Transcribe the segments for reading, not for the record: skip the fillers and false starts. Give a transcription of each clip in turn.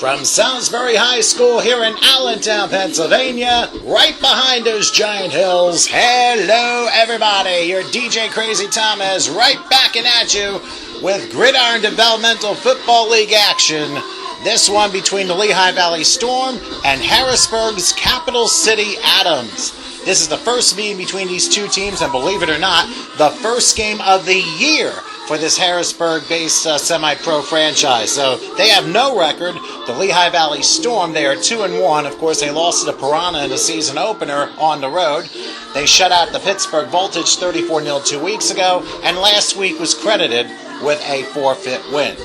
From Salisbury High School here in Allentown, Pennsylvania, right behind those giant hills. Hello, everybody. Your DJ Crazy Thomas right backing at you with Gridiron Developmental Football League action. This one between the Lehigh Valley Storm and Harrisburg's Capital City Adams. This is the first meeting between these two teams, and believe it or not, the first game of the year for this Harrisburg-based semi-pro franchise. So they have no record. The Lehigh Valley Storm, they are 2-1. Of course, they lost to the Piranha in the season opener on the road. They shut out the Pittsburgh Voltage 34-0 2 weeks ago, and last week was credited with a forfeit win.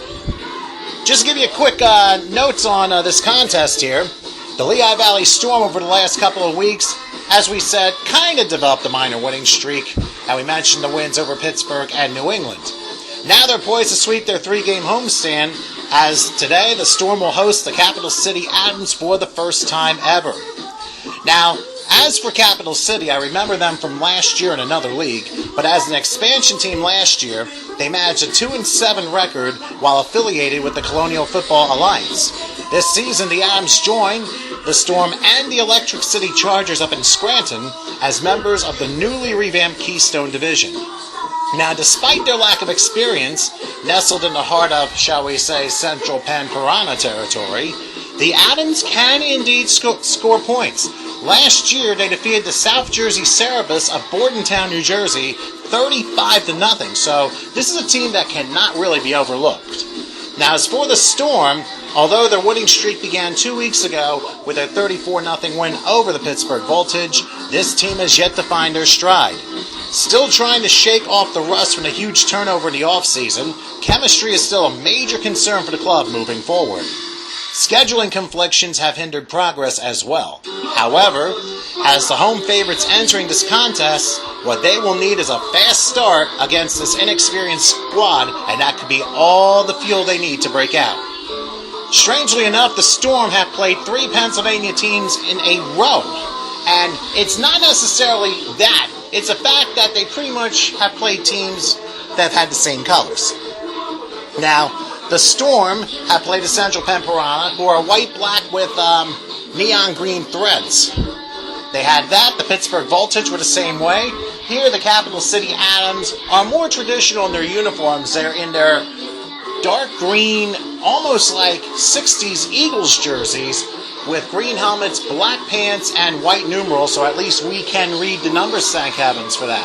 Just to give you a quick notes on this contest here, the Lehigh Valley Storm over the last couple of weeks, as we said, kind of developed a minor winning streak, and we mentioned the wins over Pittsburgh and New England. Now they're poised to sweep their 3-game homestand, as today the Storm will host the Capital City Adams for the first time ever. Now, as for Capital City, I remember them from last year in another league, but as an expansion team last year, they managed a 2-7 record while affiliated with the Colonial Football Alliance. This season, the Adams joined the Storm and the Electric City Chargers up in Scranton as members of the newly revamped Keystone Division. Now, despite their lack of experience, nestled in the heart of, shall we say, Central Penn Piranha territory, the Adams can indeed score points. Last year, they defeated the South Jersey Cerebus of Bordentown, New Jersey, 35-0, so this is a team that cannot really be overlooked. Now, as for the Storm, although their winning streak began 2 weeks ago with a 34-0 win over the Pittsburgh Voltage, this team has yet to find their stride. Still trying to shake off the rust from the huge turnover in the offseason, chemistry is still a major concern for the club moving forward. Scheduling conflictions have hindered progress as well. However, as the home favorites entering this contest, what they will need is a fast start against this inexperienced squad, and that could be all the fuel they need to break out. Strangely enough, the Storm have played 3 Pennsylvania teams in a row, and it's not necessarily that. It's a fact that they pretty much have played teams that have had the same colors. Now, the Storm have played the Central Penn Piranha, who are white-black with neon green threads. They had that. The Pittsburgh Voltage were the same way. Here, the Capital City Adams are more traditional in their uniforms. They're in their dark green, almost like 60s Eagles jerseys, with green helmets, black pants, and white numerals, so at least we can read the numbers, thank heavens for that.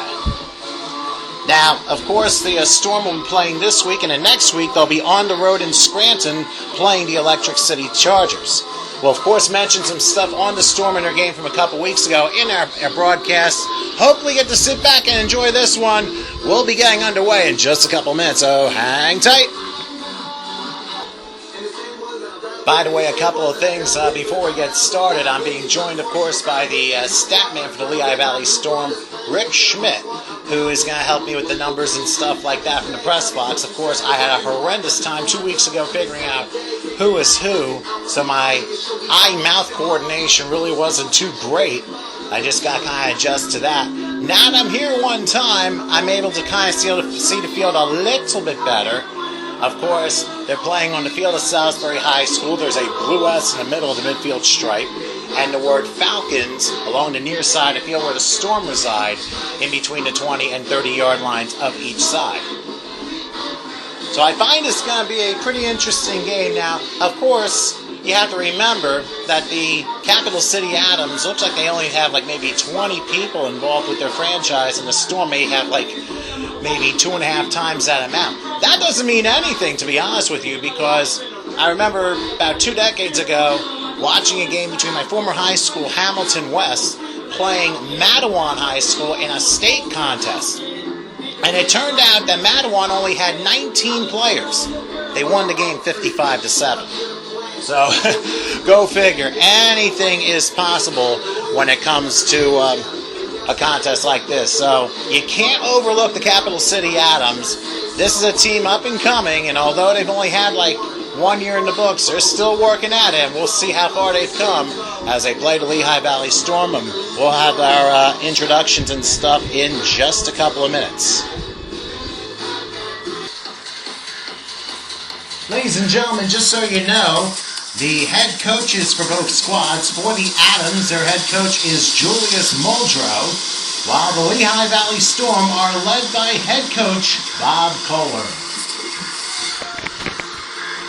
Now, of course, the Storm will be playing this week, and the next week they'll be on the road in Scranton playing the Electric City Chargers. We'll, of course, mention some stuff on the Storm in their game from a couple weeks ago in our broadcast. Hopefully you get to sit back and enjoy this one. We'll be getting underway in just a couple minutes, so hang tight. By the way, a couple of things before we get started. I'm being joined, of course, by the stat man for the Lehigh Valley Storm, Rick Schmidt, who is going to help me with the numbers and stuff like that from the press box. Of course, I had a horrendous time 2 weeks ago figuring out who is who, so my eye-mouth coordination really wasn't too great. I just got kind of adjusted to that. Now that I'm here one time, I'm able to kind of see the field a little bit better. Of course, they're playing on the field of Salisbury High School. There's a blue S in the middle of the midfield stripe, and the word Falcons along the near side of the field where the Storm reside, in between the 20 and 30-yard lines of each side. So I find it's going to be a pretty interesting game. Now, of course, you have to remember that the Capital City Adams looks like they only have like maybe 20 people involved with their franchise, and the Storm may have like maybe 2.5 times that amount. That doesn't mean anything, to be honest with you, because I remember about 2 decades ago watching a game between my former high school, Hamilton West, playing Mattawan High School in a state contest. And it turned out that Mattawan only had 19 players. They won the game 55-7. So, go figure. Anything is possible when it comes to a contest like this. So, you can't overlook the Capital City Adams. This is a team up and coming, and although they've only had like 1 year in the books, they're still working at it, and we'll see how far they've come as they play the Lehigh Valley Storm. And we'll have our introductions and stuff in just a couple of minutes. Ladies and gentlemen, just so you know, The head coaches for both squads. For the Adams, their head coach is Julius Muldrow, while the Lehigh Valley Storm are led by head coach Bob Kohler.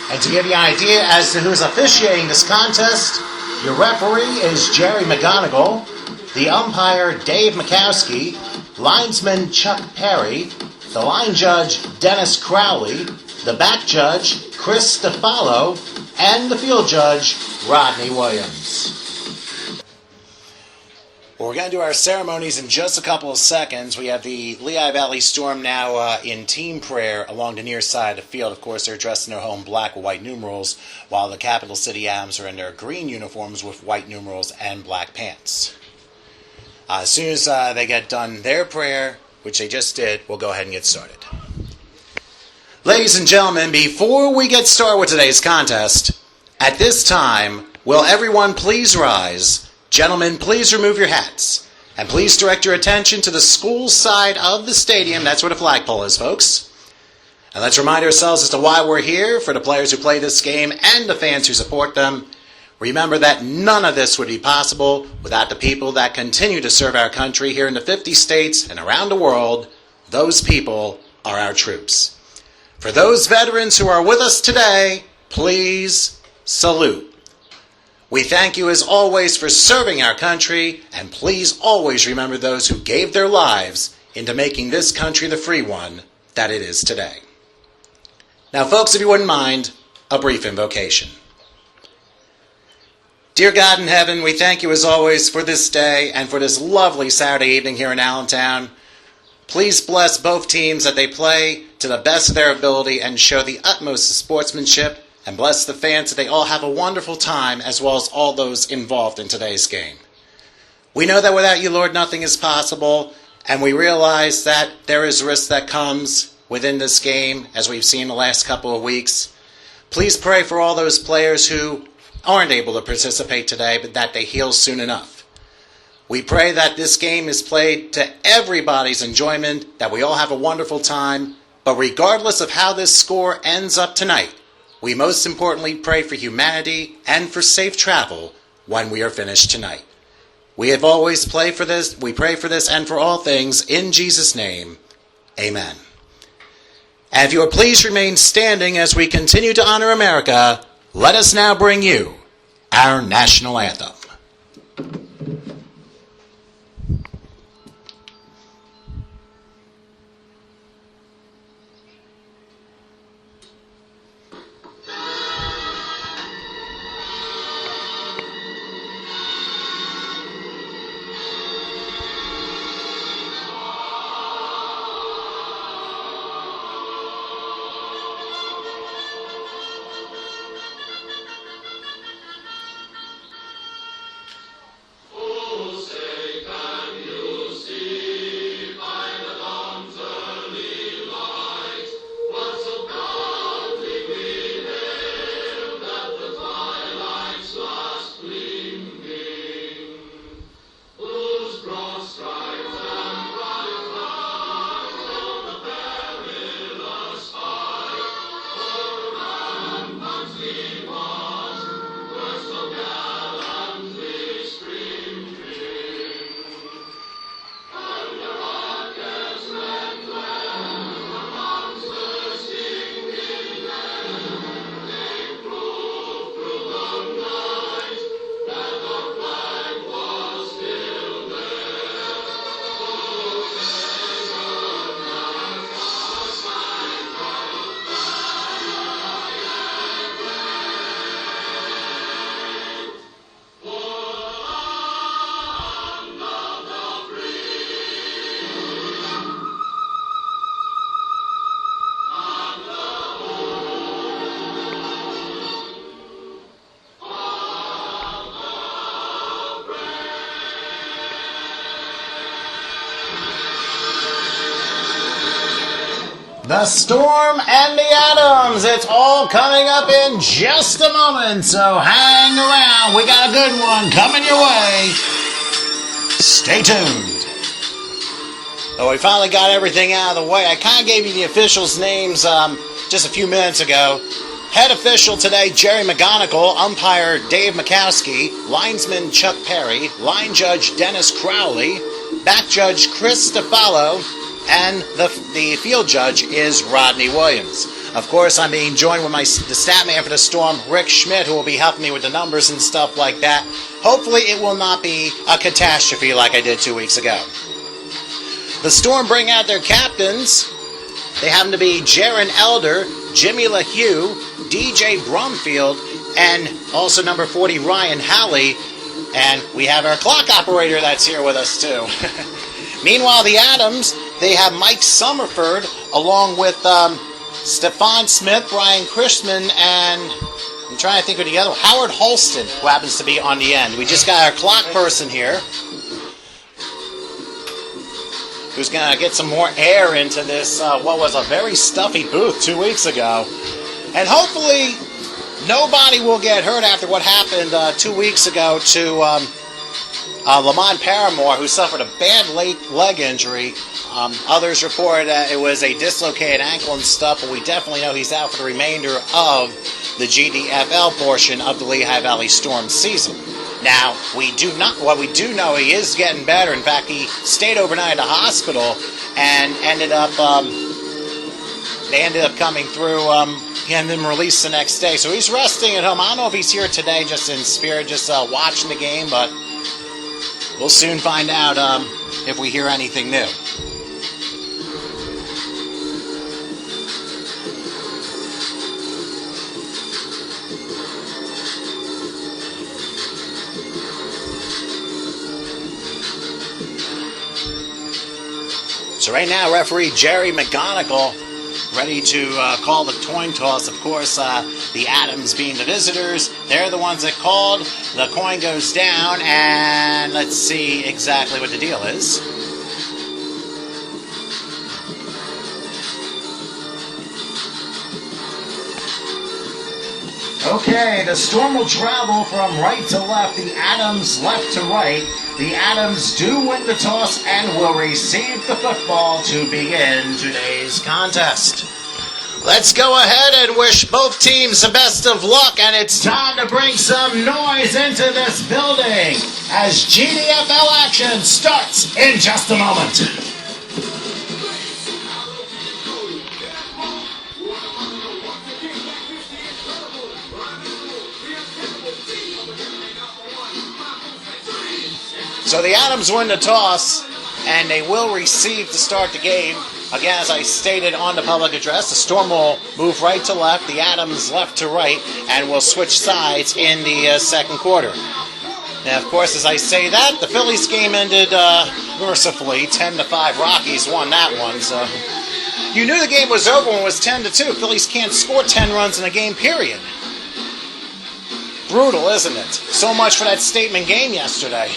And to give you an idea as to who's officiating this contest, your referee is Jerry McGonigal, the umpire Dave Makowski, linesman Chuck Perry, the line judge Dennis Crowley, the back judge Chris Stefalo, and the field judge Rodney Williams. Well, we're going to do our ceremonies in just a couple of seconds. We have the Lehigh Valley Storm now in team prayer along the near side of the field. Of course, they're dressed in their home black with white numerals, while the Capital City Adams are in their green uniforms with white numerals and black pants. As soon as they get done their prayer, which they just did, we'll go ahead and get started. Ladies and gentlemen, before we get started with today's contest, at this time, will everyone please rise? Gentlemen, please remove your hats. And please direct your attention to the school side of the stadium. That's where the flagpole is, folks. And let's remind ourselves as to why we're here, for the players who play this game and the fans who support them. Remember that none of this would be possible without the people that continue to serve our country here in the 50 states and around the world. Those people are our troops. For those veterans who are with us today, please salute. We thank you as always for serving our country, and please always remember those who gave their lives into making this country the free one that it is today. Now, folks, if you wouldn't mind, a brief invocation. Dear God in heaven, we thank you as always for this day and for this lovely Saturday evening here in Allentown. Please bless both teams that they play to the best of their ability and show the utmost of sportsmanship. And bless the fans that they all have a wonderful time, as well as all those involved in today's game. We know that without you, Lord, nothing is possible, and we realize that there is risk that comes within this game, as we've seen the last couple of weeks. Please pray for all those players who aren't able to participate today, but that they heal soon enough. We pray that this game is played to everybody's enjoyment, that we all have a wonderful time, but regardless of how this score ends up tonight, we most importantly pray for humanity and for safe travel when we are finished tonight. We have always prayed for this, we pray for this and for all things in Jesus' name. Amen. And if you will please remain standing as we continue to honor America, let us now bring you our national anthem. The Storm and the Adams. It's all coming up in just a moment, so hang around. We got a good one coming your way. Stay tuned. Well, we finally got everything out of the way. I kind of gave you the officials' names just a few minutes ago. Head official today, Jerry McGonigal. Umpire, Dave Makowski. Linesman, Chuck Perry. Line judge, Dennis Crowley. Back judge, Chris Stefalo. And the field judge is Rodney Williams. Of course, I'm being joined with the stat man for the Storm, Rick Schmidt, who will be helping me with the numbers and stuff like that. Hopefully it will not be a catastrophe like I did 2 weeks ago. The Storm bring out their captains. They happen to be Jaron Elder, Jimmy LaHue, DJ Brumfield, and also number 40, Ryan Halley. And we have our clock operator that's here with us too. Meanwhile, the Adams, they have Mike Summerford along with Stefan Smith, Brian Chrisman, and I'm trying to think of the other one, Howard Holston, who happens to be on the end. We just got our clock person here who's going to get some more air into this, what was a very stuffy booth 2 weeks ago. And hopefully nobody will get hurt after what happened 2 weeks ago to Lamont Paramore, who suffered a bad leg injury. Others reported that it was a dislocated ankle and stuff, but we definitely know he's out for the remainder of the GDFL portion of the Lehigh Valley Storm season. Now, we do know he is getting better. In fact, he stayed overnight at the hospital and they ended up coming through and then released the next day. So he's resting at home. I don't know if he's here today just in spirit, just watching the game, but we'll soon find out if we hear anything new. So right now, referee Jerry McGonigal ready to call the coin toss. Of course, the Adams being the visitors, they're the ones that called. The coin goes down, and let's see exactly what the deal is. Okay, the Storm will travel from right to left, the Adams left to right. The Adams do win the toss and will receive the football to begin today's contest. Let's go ahead and wish both teams the best of luck, and it's time to bring some noise into this building as GDFL action starts in just a moment. So the Adams win the toss, and they will receive to start the game. Again, as I stated on the public address, the Storm will move right to left, the Adams left to right, and will switch sides in the second quarter. Now, of course, as I say that, the Phillies game ended mercifully, 10-5. Rockies won that one, so you knew the game was over when it was 10-2. Phillies can't score 10 runs in a game, period. Brutal, isn't it? So much for that statement game yesterday.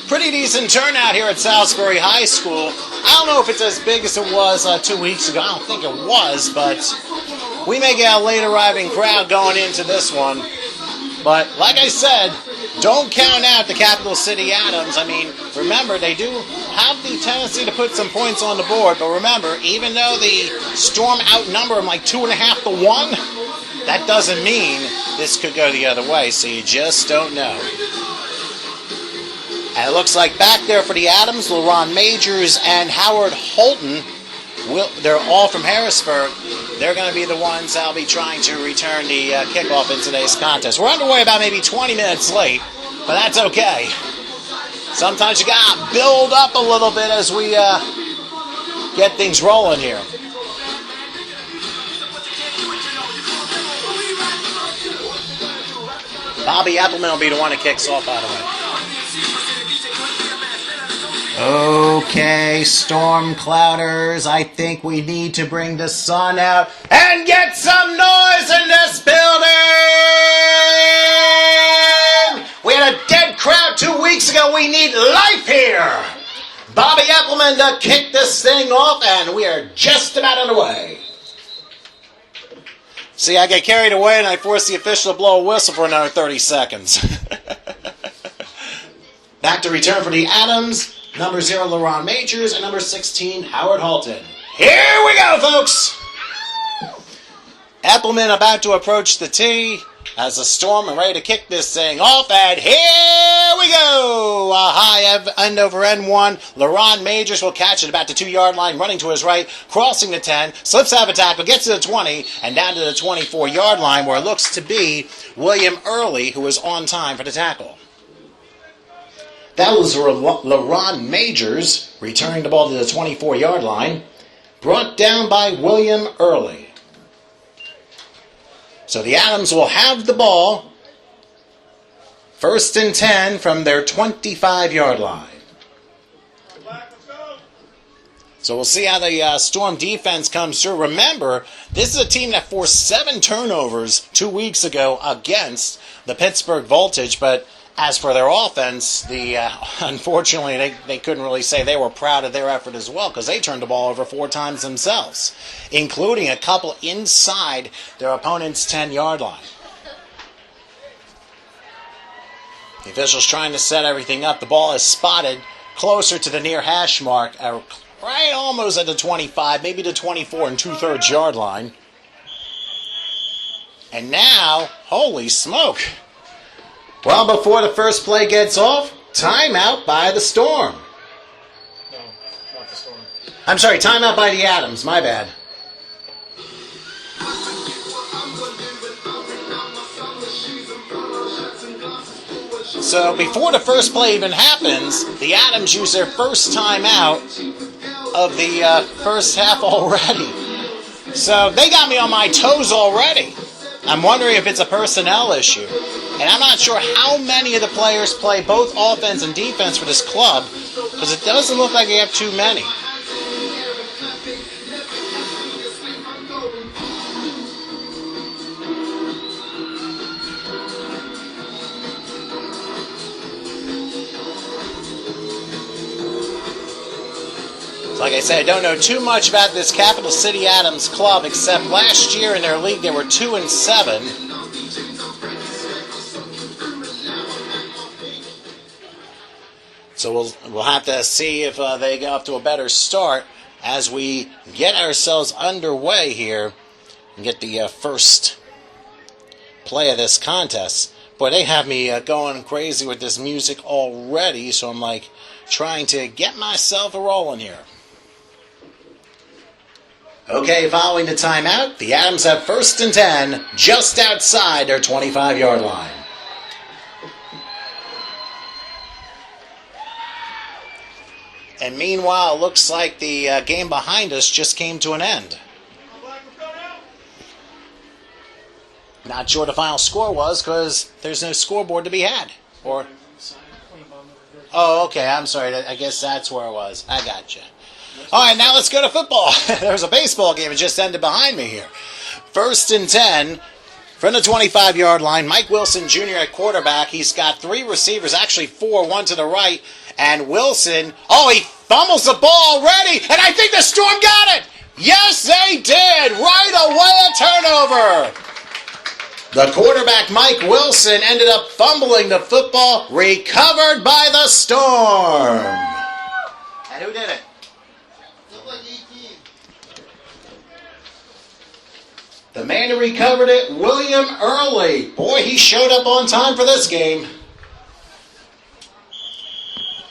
Pretty decent turnout here at Salisbury High School. I don't know if it's as big as it was 2 weeks ago. I don't think it was, but we may get a late arriving crowd going into this one. But like I said, don't count out the Capital City Adams. I mean, remember, they do have the tendency to put some points on the board. But remember, even though the Storm outnumber them like 2.5 to 1, that doesn't mean this could go the other way. So you just don't know. And it looks like back there for the Adams, LaRon Majors and Howard Holton, they're all from Harrisburg. They're going to be the ones that'll be trying to return the kickoff in today's contest. We're underway about maybe 20 minutes late, but that's okay. Sometimes you got to build up a little bit as we get things rolling here. Bobby Appleman will be the one that kicks off, by the way. Okay, storm clouders, I think we need to bring the sun out and get some noise in this building! We had a dead crowd 2 weeks ago. We need life here! Bobby Appleman to kick this thing off, and we are just about underway. See, I get carried away and I force the official to blow a whistle for another 30 seconds. Back to return for the Adams. Number 0, LaRon Majors, and number 16, Howard Holton. Here we go, folks. Appleman about to approach the tee as the Storm are ready to kick this thing off, and here we go! A high end over end one. LaRon Majors will catch it about the 2-yard line, running to his right, crossing the 10, slips out of a tackle, gets to the 20, and down to the 24-yard line where it looks to be William Early, who is on time for the tackle. That was LaRon Majors returning the ball to the 24-yard line, brought down by William Early. So the Adams will have the ball, 1st and 10 from their 25-yard line. So we'll see how the Storm defense comes through. Remember, this is a team that forced 7 turnovers 2 weeks ago against the Pittsburgh Voltage, but as for their offense, unfortunately, they couldn't really say they were proud of their effort as well because they turned the ball over 4 times themselves, including a couple inside their opponent's 10-yard line. The officials trying to set everything up. The ball is spotted closer to the near hash mark, right almost at the 25, maybe the 24 and 2/3 yard line. And now, holy smoke. Well, before the first play gets off, timeout by the Storm. No, not the Storm. I'm sorry, timeout by the Adams, my bad. So before the first play even happens, the Adams use their first timeout of the first half already. So they got me on my toes already. I'm wondering if it's a personnel issue. And I'm not sure how many of the players play both offense and defense for this club, because it doesn't look like they have too many. Like I said, I don't know too much about this Capital City Adams club, except last year in their league they were 2-7. So we'll have to see if they get off to a better start as we get ourselves underway here and get the first play of this contest. Boy, they have me going crazy with this music already, so I'm like trying to get myself a-rolling here. Okay, following the timeout, the Adams have 1st and 10 just outside their 25-yard line. And meanwhile, it looks like the game behind us just came to an end. Not sure what the final score was because there's no scoreboard to be had. Oh, okay, I'm sorry. I guess that's where it was. I gotcha. All right, now let's go to football. There's a baseball game that just ended behind me here. 1st and 10 from the 25-yard line. Mike Wilson Jr. at quarterback. He's got 3 receivers, actually 4, 1 to the right. And Wilson, he fumbles the ball already, and I think the Storm got it. Yes, they did. Right away, a turnover. The quarterback, Mike Wilson, ended up fumbling the football, recovered by the Storm. And who did it? The man who recovered it, William Early. Boy, he showed up on time for this game.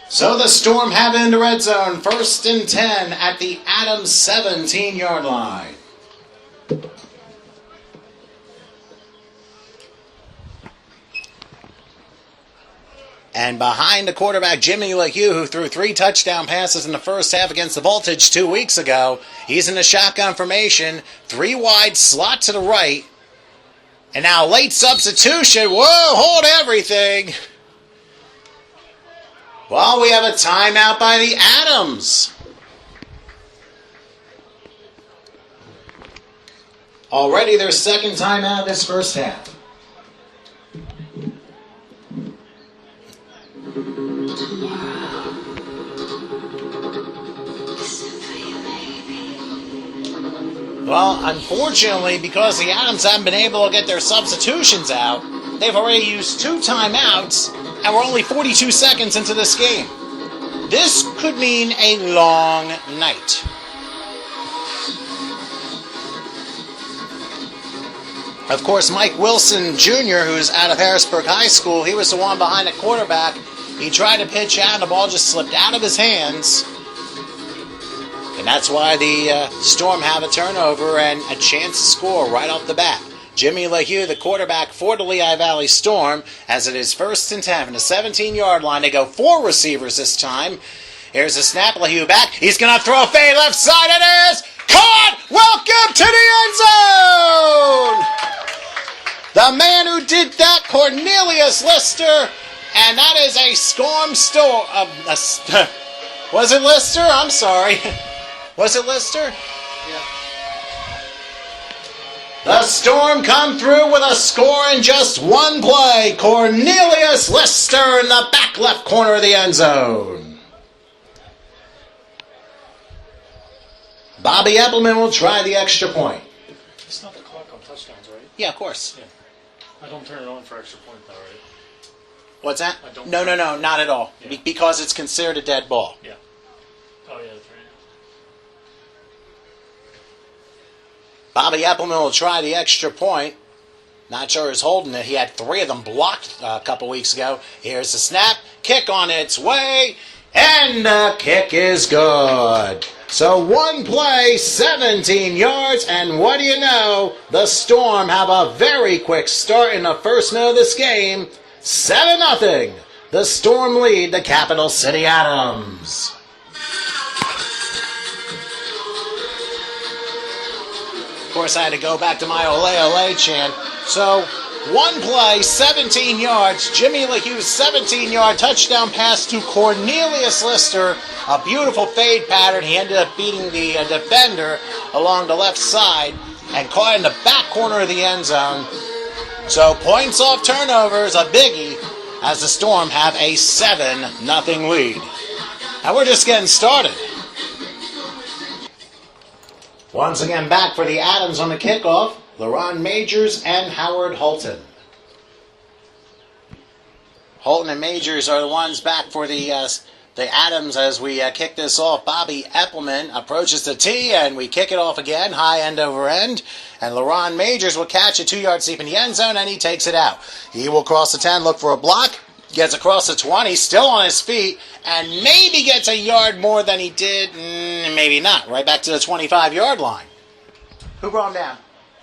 So the Storm have it in the red zone, 1st and 10 at the Adams 17-yard line. And behind the quarterback, Jimmy LeHue, who threw 3 touchdown passes in the first half against the Voltage 2 weeks ago. He's in the shotgun formation, 3 wide, slot to the right. And now late substitution. Whoa, hold everything. Well, we have a timeout by the Adams. Already their second timeout this first half. Well, unfortunately, because the Adams haven't been able to get their substitutions out, they've already used 2 timeouts, and we're only 42 seconds into this game. This could mean a long night. Of course, Mike Wilson Jr., who's out of Harrisburg High School, he was the one behind the quarterback. He tried to pitch out, and the ball just slipped out of his hands. And that's why the Storm have a turnover and a chance to score right off the bat. Jimmy LeHue, the quarterback for the Lehigh Valley Storm, as it is 1st and 10 from the 17-yard line. They go 4 receivers this time. Here's a snap, LeHue back. He's going to throw a fade left side. It is caught! Welcome to the end zone! The man who did that, Cornelius Lister, and that is a Storm was it Lister? I'm sorry. Was it Lister? Yeah. The Storm come through with a score in just one play. Cornelius Lister in the back left corner of the end zone. Bobby Eppelman will try the extra point. It's not the clock on touchdowns, right? Yeah, of course. Yeah. I don't turn it on for extra point, though, right? What's that? I don't No, not at all. Yeah. Because it's considered a dead ball. Yeah. Oh, yeah, that's right. Bobby Eppelman will try the extra point. Not sure who's holding it. He had 3 of them blocked a couple weeks ago. Here's the snap. Kick on its way. And the kick is good. So one play, 17 yards, and what do you know? The Storm have a very quick start in the first minute of this game. 7-0. The Storm lead the Capital City Adams. Of course, I had to go back to my ole ole chant. So, one play, 17 yards. Jimmy LeHue's 17-yard touchdown pass to Cornelius Lister. A beautiful fade pattern. He ended up beating the defender along the left side and caught in the back corner of the end zone. So, points off turnovers, a biggie, as the Storm have a 7-0 lead. And we're just getting started. Once again, back for the Adams on the kickoff, LaRon Majors and Howard Holton. Holton and Majors are the ones back for the Adams as we kick this off. Bobby Eppelman approaches the tee, and we kick it off again, high end over end. And LaRon Majors will catch it 2 yards deep in the end zone, and he takes it out. He will cross the 10, look for a block. Gets across the 20, still on his feet, and maybe gets a yard more than he did. Maybe not. Right back to the 25-yard line. Who brought him down?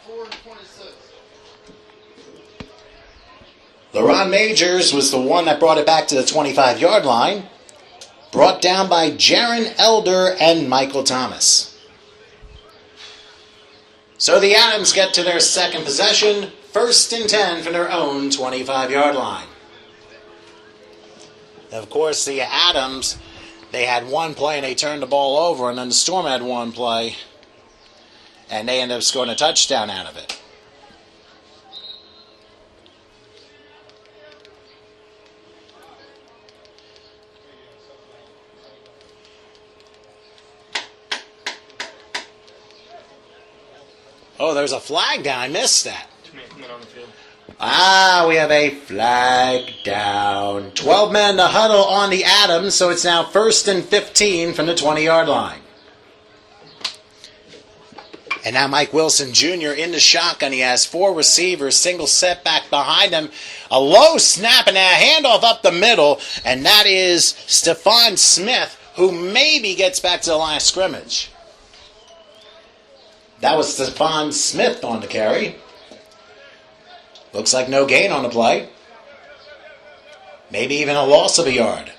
426. LaRon Majors was the one that brought it back to the 25-yard line. Brought down by Jaron Elder and Michael Thomas. So the Adams get to their second possession, 1st and 10 from their own 25-yard line. Of course, the Adams, they had one play and they turned the ball over, and then the Storm had one play, and they ended up scoring a touchdown out of it. Oh, there's a flag down. I missed that. 2 men on the field. We have a flag down. 12 men in the huddle on the Adams, so it's now 1st and 15 from the 20-yard line. And now Mike Wilson Jr. in the shotgun. He has 4 receivers, single setback behind him. A low snap and a handoff up the middle, and that is Stephon Smith, who maybe gets back to the line of scrimmage. That was Stephon Smith on the carry. Looks like no gain on the play. Maybe even a loss of a yard.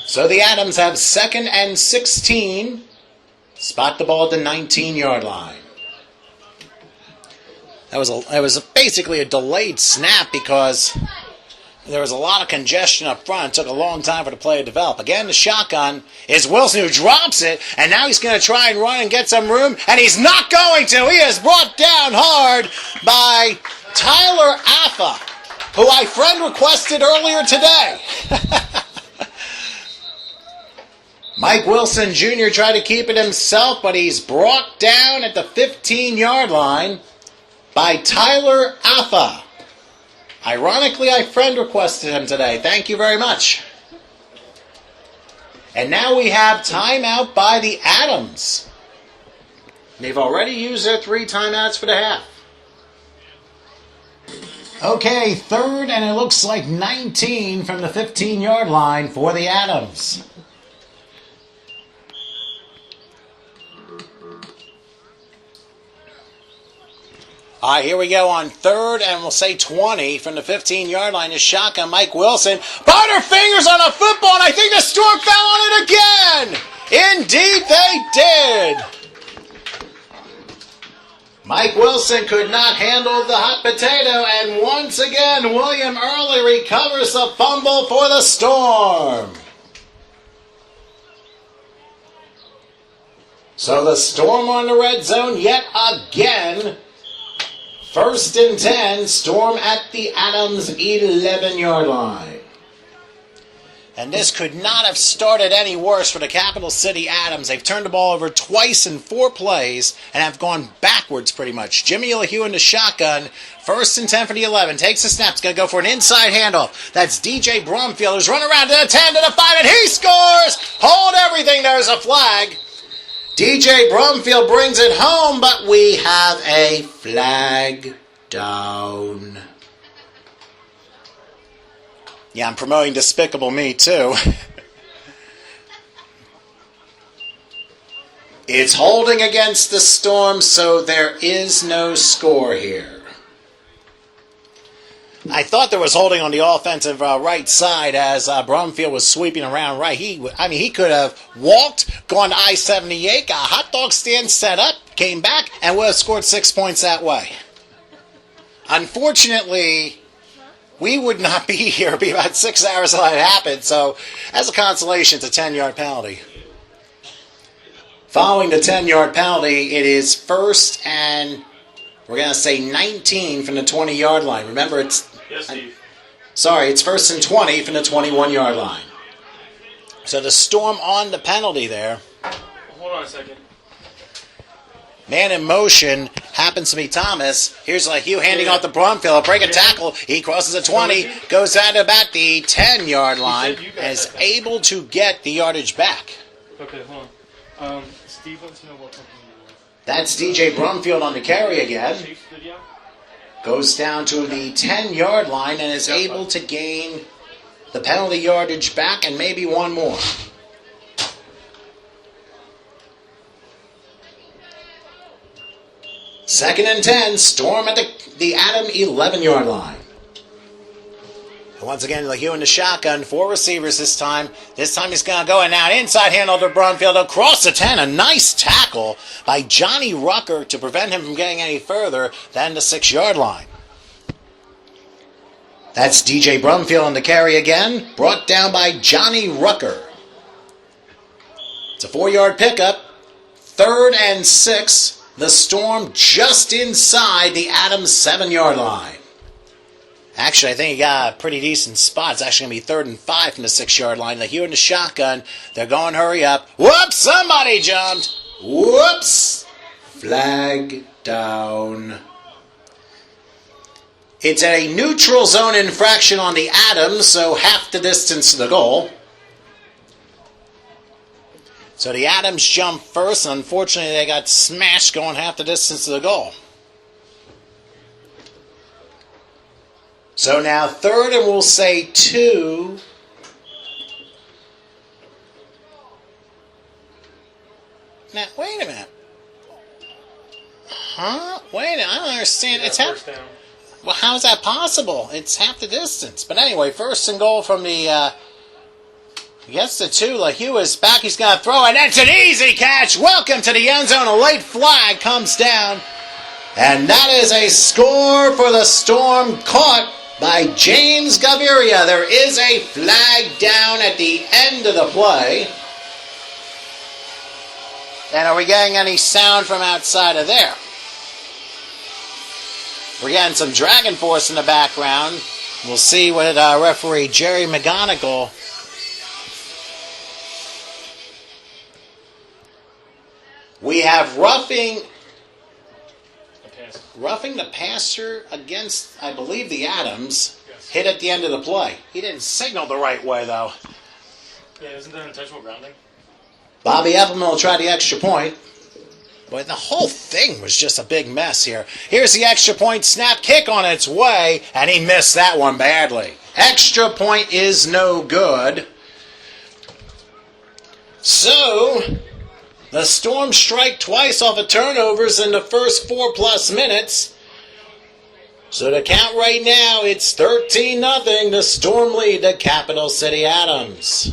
So the Adams have 2nd and 16. Spot the ball at the 19-yard line. That was basically a delayed snap because there was a lot of congestion up front. It took a long time for the play to develop. Again, the shotgun is Wilson, who drops it, and now he's going to try and run and get some room, and he's not going to. He is brought down hard by Tyler Affa, who I friend requested earlier today. Mike Wilson Jr. tried to keep it himself, but he's brought down at the 15-yard line by Tyler Affa. Ironically, I friend requested him today. Thank you very much. And now we have timeout by the Adams. They've already used their 3 timeouts for the half. Okay, third, and it looks like 19 from the 15-yard line for the Adams. All right, here we go on third, and we'll say 20 from the 15-yard line is shotgun Mike Wilson. Butterfingers on a football, and I think the Storm fell on it again. Indeed they did. Mike Wilson could not handle the hot potato, and once again, William Early recovers the fumble for the Storm. So the Storm on the red zone yet again. 1st and 10, Storm at the Adams 11-yard line. And this could not have started any worse for the Capital City Adams. They've turned the ball over twice in 4 plays and have gone backwards pretty much. Jimmy LaHue in the shotgun. 1st and 10 for the 11. Takes the snap. Going to go for an inside handoff. That's DJ Brumfield who's run around to the 10 to the 5 and he scores! Hold everything. There's a flag. DJ Brumfield brings it home, but we have a flag down. Yeah, I'm promoting Despicable Me, too. It's holding against the Storm, so there is no score here. I thought there was holding on the offensive right side as Brumfield was sweeping around right. He could have walked, gone to I-78, got a hot dog stand set up, came back, and would have scored 6 points that way. Unfortunately, we would not be here. It would be about 6 hours till that happened. So, as a consolation, it's a 10-yard penalty. Following the 10-yard penalty, it is 1st and we're going to say 19 from the 20-yard line. Remember, it's... Yes, Steve. Sorry, it's 1st and 20 from the 21-yard line. So the Storm on the penalty there. Hold on a second. Man in motion happens to be Thomas. Here's LaHue handing off the Brumfield. A break a tackle. He crosses the 20, goes down to about the 10-yard line, and is able to get the yardage back. Okay, hold on. Steve wants to know what company you want. That's DJ Brumfield on the carry again. Chiefs video? Goes down to the 10-yard line and is able to gain the penalty yardage back and maybe one more. Second and 10, Storm at the Adam 11-yard line. And once again, LaHue in the shotgun, 4 receivers this time. This time he's going to go and now inside handle to Brumfield across the 10. A nice tackle by Johnny Rucker to prevent him from getting any further than the 6-yard line. That's DJ Brumfield on the carry again, brought down by Johnny Rucker. It's a 4-yard pickup. 3rd and 6. The Storm just inside the Adams 7-yard line. Actually, I think he got a pretty decent spot. It's actually going to be 3rd and 5 from the 6-yard line. LaHue in the shotgun. They're going hurry up. Whoops! Somebody jumped. Whoops! Flag down. It's a neutral zone infraction on the Adams, so half the distance to the goal. So the Adams jumped first, and unfortunately they got smashed going half the distance to the goal. So now 3rd and we'll say 2. Now, wait a minute. Huh? Wait a minute, I don't understand. It's half... Well, how is that possible? It's half the distance. But anyway, 1st and goal from the... Gets the 2. LaHue is back. He's going to throw, and that's an easy catch. Welcome to the end zone. A late flag comes down. And that is a score for the Storm, caught by James Gaviria. There is a flag down at the end of the play. And are we getting any sound from outside of there? We're getting some Dragon Force in the background. We'll see what referee Jerry McGonigal... We have roughing the passer against, I believe, the Adams. Yes. Hit at the end of the play. He didn't signal the right way, though. Yeah, isn't that intentional grounding? Bobby Epplman will try the extra point. Boy, the whole thing was just a big mess here. Here's the extra point snap kick on its way, and he missed that one badly. Extra point is no good. So, the Storm strike twice off of turnovers in the first 4+ minutes. So the count right now, it's 13-0. The Storm lead the Capital City Adams.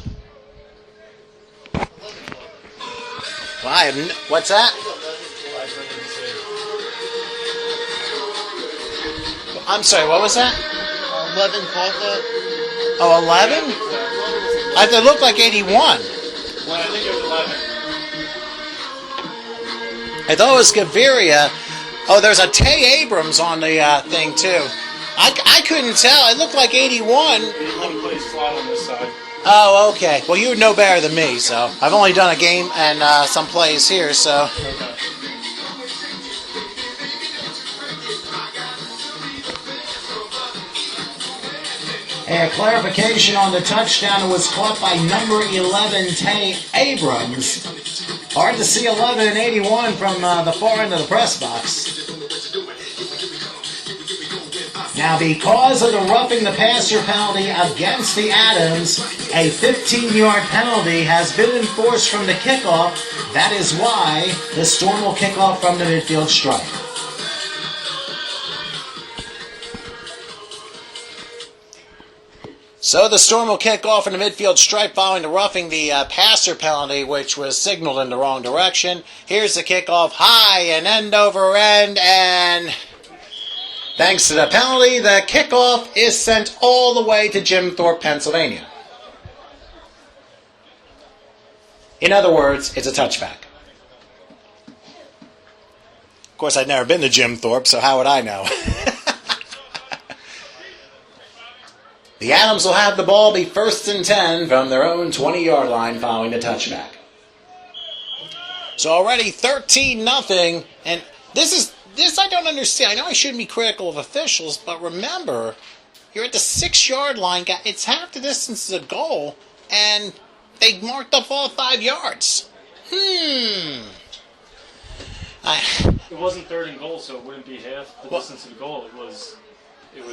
What's that? I'm sorry, what was that? 11 caught that. Oh, 11? I thought it looked like 81. Well, I think it was 11. I thought it was Gaviria. Oh, there's a Tay Abrams on the thing, too. I couldn't tell. It looked like 81. 81 plays slot on this side. Oh, okay. Well, you would know better than me, so. I've only done a game and some plays here, so. Okay. A clarification on the touchdown was caught by number 11, Tay Abrams. Hard to see 11 and 81 from the far end of the press box. Now, because of the roughing the passer penalty against the Adams, a 15-yard penalty has been enforced from the kickoff. That is why the Storm will kick off from the midfield stripe. So the Storm will kick off in the midfield stripe following the roughing the passer penalty, which was signaled in the wrong direction. Here's the kickoff, high and end over end, and thanks to the penalty, the kickoff is sent all the way to Jim Thorpe, Pennsylvania. In other words, it's a touchback. Of course, I'd never been to Jim Thorpe, so how would I know? The Adams will have the ball be 1st and 10 from their own 20-yard line following the touchback. So already 13-0, and this I don't understand. I know I shouldn't be critical of officials, but remember, you're at the 6-yard line. It's half the distance to the goal, and they marked up all 5 yards. It wasn't 3rd and goal, so it wouldn't be half the distance to the goal. It was.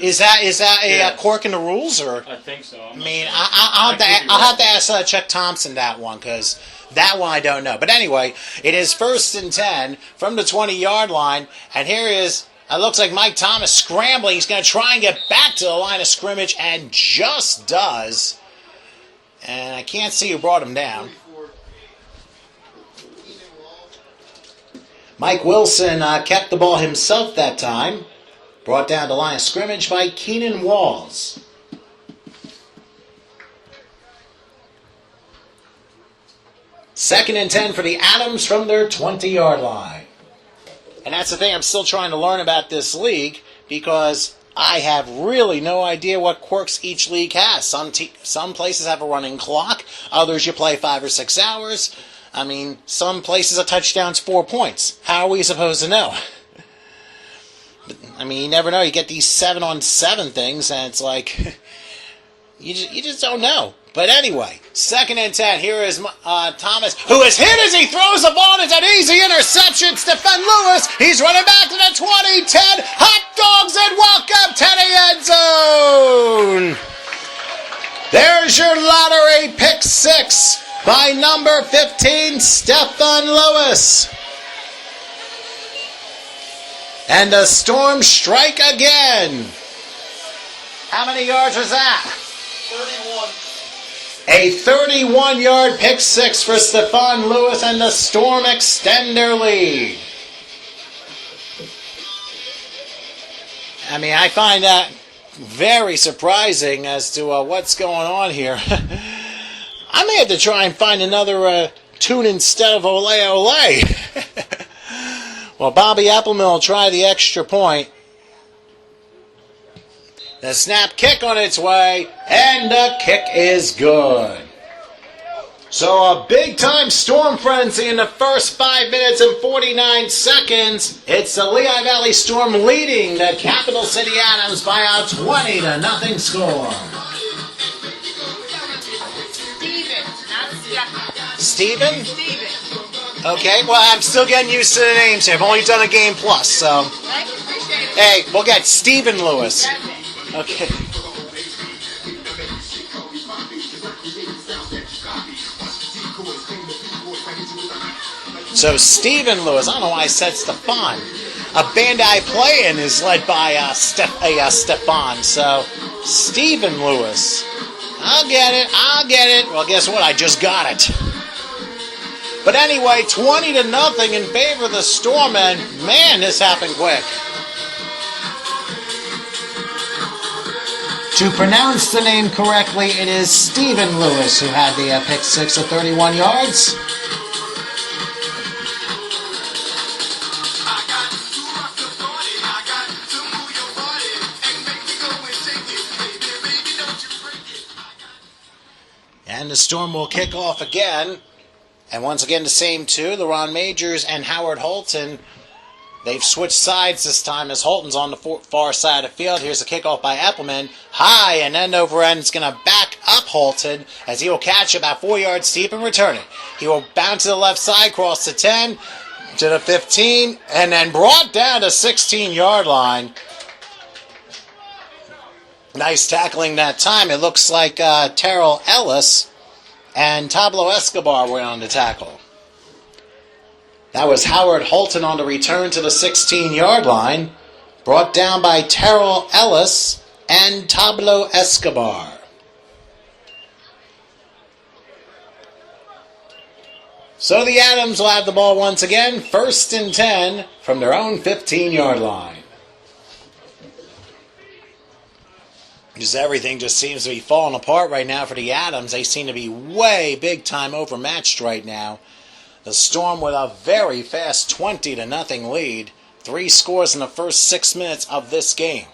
Is that a quirk in the rules, or? I think so. I'll have to ask Chuck Thompson that one, because that one I don't know. But anyway, it is 1st and 10 from the 20-yard line, and here is, it looks like Mike Thomas scrambling. He's going to try and get back to the line of scrimmage, and just does. And I can't see who brought him down. Mike Wilson kept the ball himself that time. Brought down the line of scrimmage by Keenan Walls. Second and 10 for the Adams from their 20-yard line. And that's the thing, I'm still trying to learn about this league because I have really no idea what quirks each league has. Some places have a running clock. Others you play 5 or 6 hours. I mean, some places a touchdown's 4 points. How are we supposed to know? I mean, you never know. You get these 7-on-7 things, and it's like, you just don't know. But anyway, 2nd and 10. Here is Thomas, who is hit as he throws the ball. It's an easy interception. Stephen Lewis, he's running back to the 20, 10. Hot dogs and welcome to the end zone. There's your lottery pick 6 by number 15, Stephen Lewis. And the Storm strike again. How many yards was that? 31. A 31-yard pick 6 for Stephen Lewis, and the Storm extend their lead. I mean, I find that very surprising as to what's going on here. I may have to try and find another tune instead of Ole Ole. Well, Bobby Applemill will try the extra point. The snap kick on its way, and the kick is good. So a big-time Storm frenzy in the first 5 minutes and 49 seconds. It's the Lehigh Valley Storm leading the Capital City Adams by a 20-0 score. Steven, not Stephen. Steven? Steven. Okay, well, I'm still getting used to the names here. I've only done a game plus, so. Hey, we'll get Stephen Lewis. Okay. So, Stephen Lewis, I don't know why I said Stefan. A band I play in is led by Stefan, so Stephen Lewis. I'll get it. Well, guess what? I just got it. But anyway, 20-0 in favor of the Storm, and man, this happened quick. To pronounce the name correctly, it is Stephen Lewis who had the pick six of 31 yards. And the Storm will kick off again. And once again, the same two, LaRon Majors and Howard Holton. They've switched sides this time as Holton's on the far side of the field. Here's a kickoff by Eppelman. High and end over end. It's going to back up Holton as he will catch about 4 yards deep and return it. He will bounce to the left side, cross the 10, to the 15, and then brought down to 16-yard line. Nice tackling that time. It looks like Terrell Ellis and Pablo Escobar went on the tackle. That was Howard Holton on the return to the 16-yard line, brought down by Terrell Ellis and Pablo Escobar. So the Adams will have the ball once again, 1st and 10 from their own 15-yard line. Just everything just seems to be falling apart right now for the Adams. They seem to be way big time overmatched right now. The Storm with a very fast 20-0 lead. 3 scores in the first 6 minutes of this game.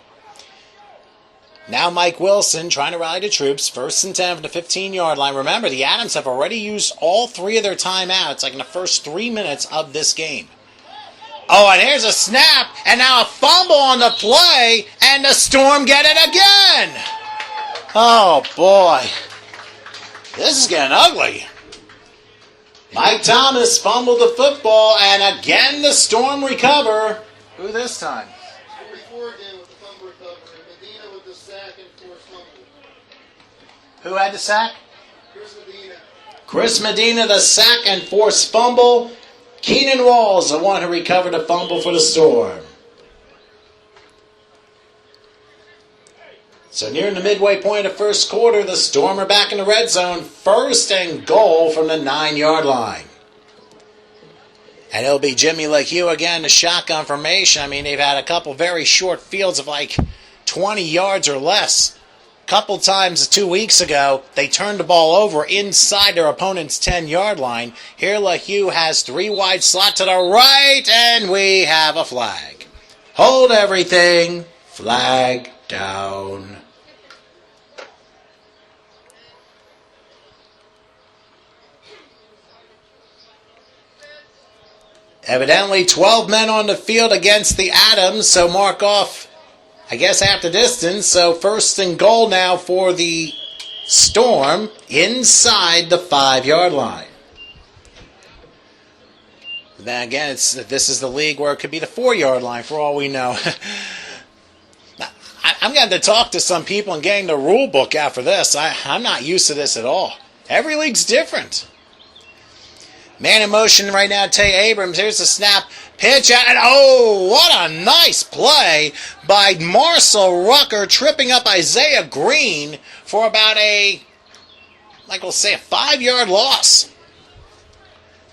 Now Mike Wilson trying to rally the troops. 1st and 10 from the 15-yard line. Remember, the Adams have already used all 3 of their timeouts like in the first 3 minutes of this game. Oh, and here's a snap, and now a fumble on the play, and the Storm get it again. Oh, boy. This is getting ugly. Mike Thomas fumbled the football, and again the Storm recover. Who this time? Before again with the fumble recovery. Medina with the sack and forced fumble. Who had the sack? Chris Medina. Chris Medina, the sack and forced fumble. Keenan Walls, the one who recovered a fumble for the Storm. So nearing the midway point of first quarter, the Storm are back in the red zone. 1st and goal from the 9-yard line. And it'll be Jimmy LeHue again, the shotgun formation. I mean, they've had a couple very short fields of like 20 yards or less. Couple times 2 weeks ago, they turned the ball over inside their opponent's 10-yard line. Here LeHue has 3 wide slot to the right, and we have a flag. Hold everything. Flag down. Evidently 12 men on the field against the Adams, so mark off, I guess, half the distance. So 1st and goal now for the Storm inside the 5-yard line. Then again, this is the league where it could be the 4-yard line for all we know. I'm going to talk to some people and getting the rule book out for this. I'm not used to this at all. Every league's different. Man in motion right now, Tay Abrams. Here's the snap. Pitch out. And oh, what a nice play by Marcel Rucker, tripping up Isaiah Green for about a 5-yard loss.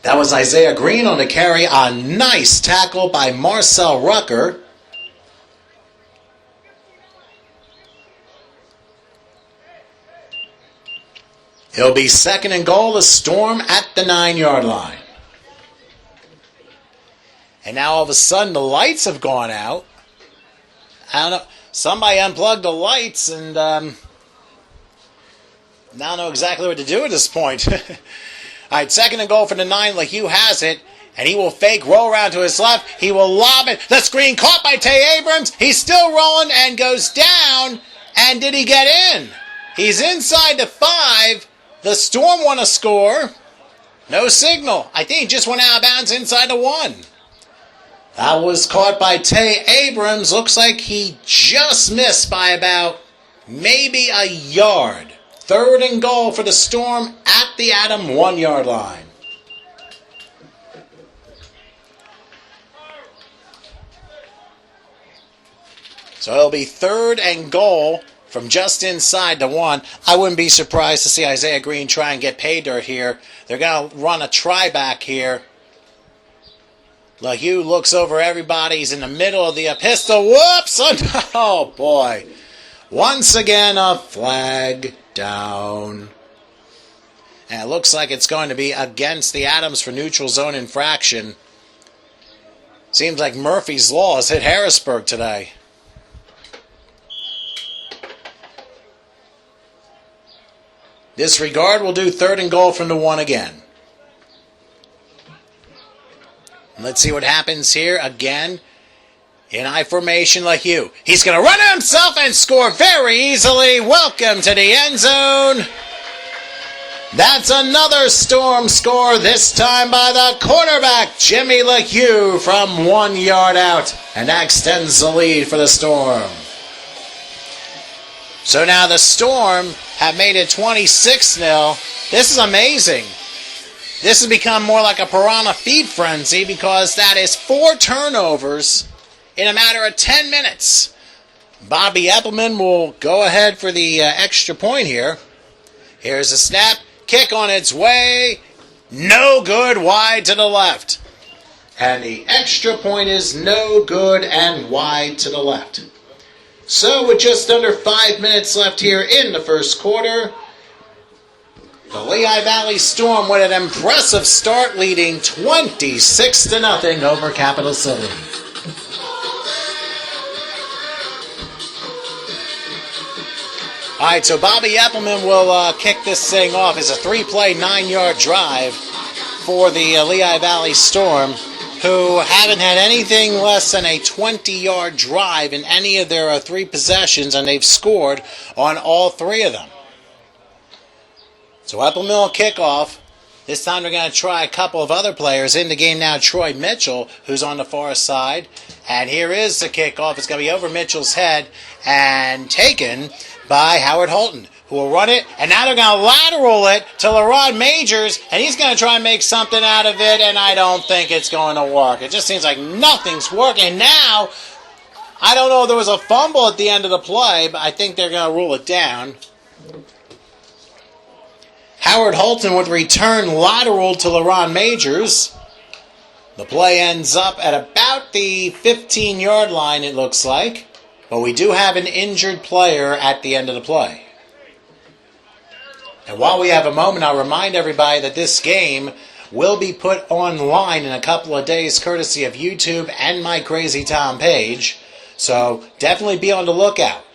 That was Isaiah Green on the carry. A nice tackle by Marcel Rucker. It'll be 2nd and goal, the Storm at the 9-yard line. And now all of a sudden the lights have gone out. I don't know. Somebody unplugged the lights and now I don't know exactly what to do at this point. All right, 2nd and goal for the 9. LeHue has it. And he will fake, roll around to his left. He will lob it. The screen caught by Tay Abrams. He's still rolling and goes down. And did he get in? He's inside the 5. The Storm want to score. No signal. I think he just went out of bounds inside the 1. That was caught by Tay Abrams. Looks like he just missed by about maybe a yard. 3rd and goal for the Storm at the Adam 1-yard line. So it'll be 3rd and goal from just inside the 1. I wouldn't be surprised to see Isaiah Green try and get pay dirt here. They're going to run a try back here. LeHue looks over everybody. He's in the middle of the pistol. Whoops! Oh, boy. Once again, a flag down. And it looks like it's going to be against the Adams for neutral zone infraction. Seems like Murphy's Law has hit Harrisburg today. Disregard will do 3rd and goal from the 1 again. Let's see what happens here again. In I formation, LeHue. He's going to run it himself and score very easily. Welcome to the end zone. That's another Storm score, this time by the cornerback, Jimmy LeHue, from 1 yard out. And that extends the lead for the Storm. So now the Storm have made it 26-0. This is amazing. This has become more like a piranha feed frenzy because that is 4 turnovers in a matter of 10 minutes. Bobby Eppelman will go ahead for the extra point here. Here's a snap. Kick on its way. No good, wide to the left. And the extra point is no good and wide to the left. So with just under 5 minutes left here in the first quarter, the Lehigh Valley Storm with an impressive start, leading 26-0 over Capital City. All right, so Bobby Eppelman will kick this thing off. It's a 3-play, 9-yard drive for the Lehigh Valley Storm, who haven't had anything less than a 20-yard drive in any of their 3 possessions, and they've scored on all 3 of them. So Eppelman will kick off. This time they're going to try a couple of other players. In the game now, Troy Mitchell, who's on the far side. And here is the kickoff. It's going to be over Mitchell's head and taken by Howard Holton, who will run it. And now they're going to lateral it to LaRod Majors, and he's going to try and make something out of it, and I don't think it's going to work. It just seems like nothing's working. Now, I don't know if there was a fumble at the end of the play, but I think they're going to rule it down. Howard Holton would return lateral to LaRon Majors. The play ends up at about the 15-yard line, it looks like. But we do have an injured player at the end of the play. And while we have a moment, I'll remind everybody that this game will be put online in a couple of days, courtesy of YouTube and my Crazy Tom page. So definitely be on the lookout.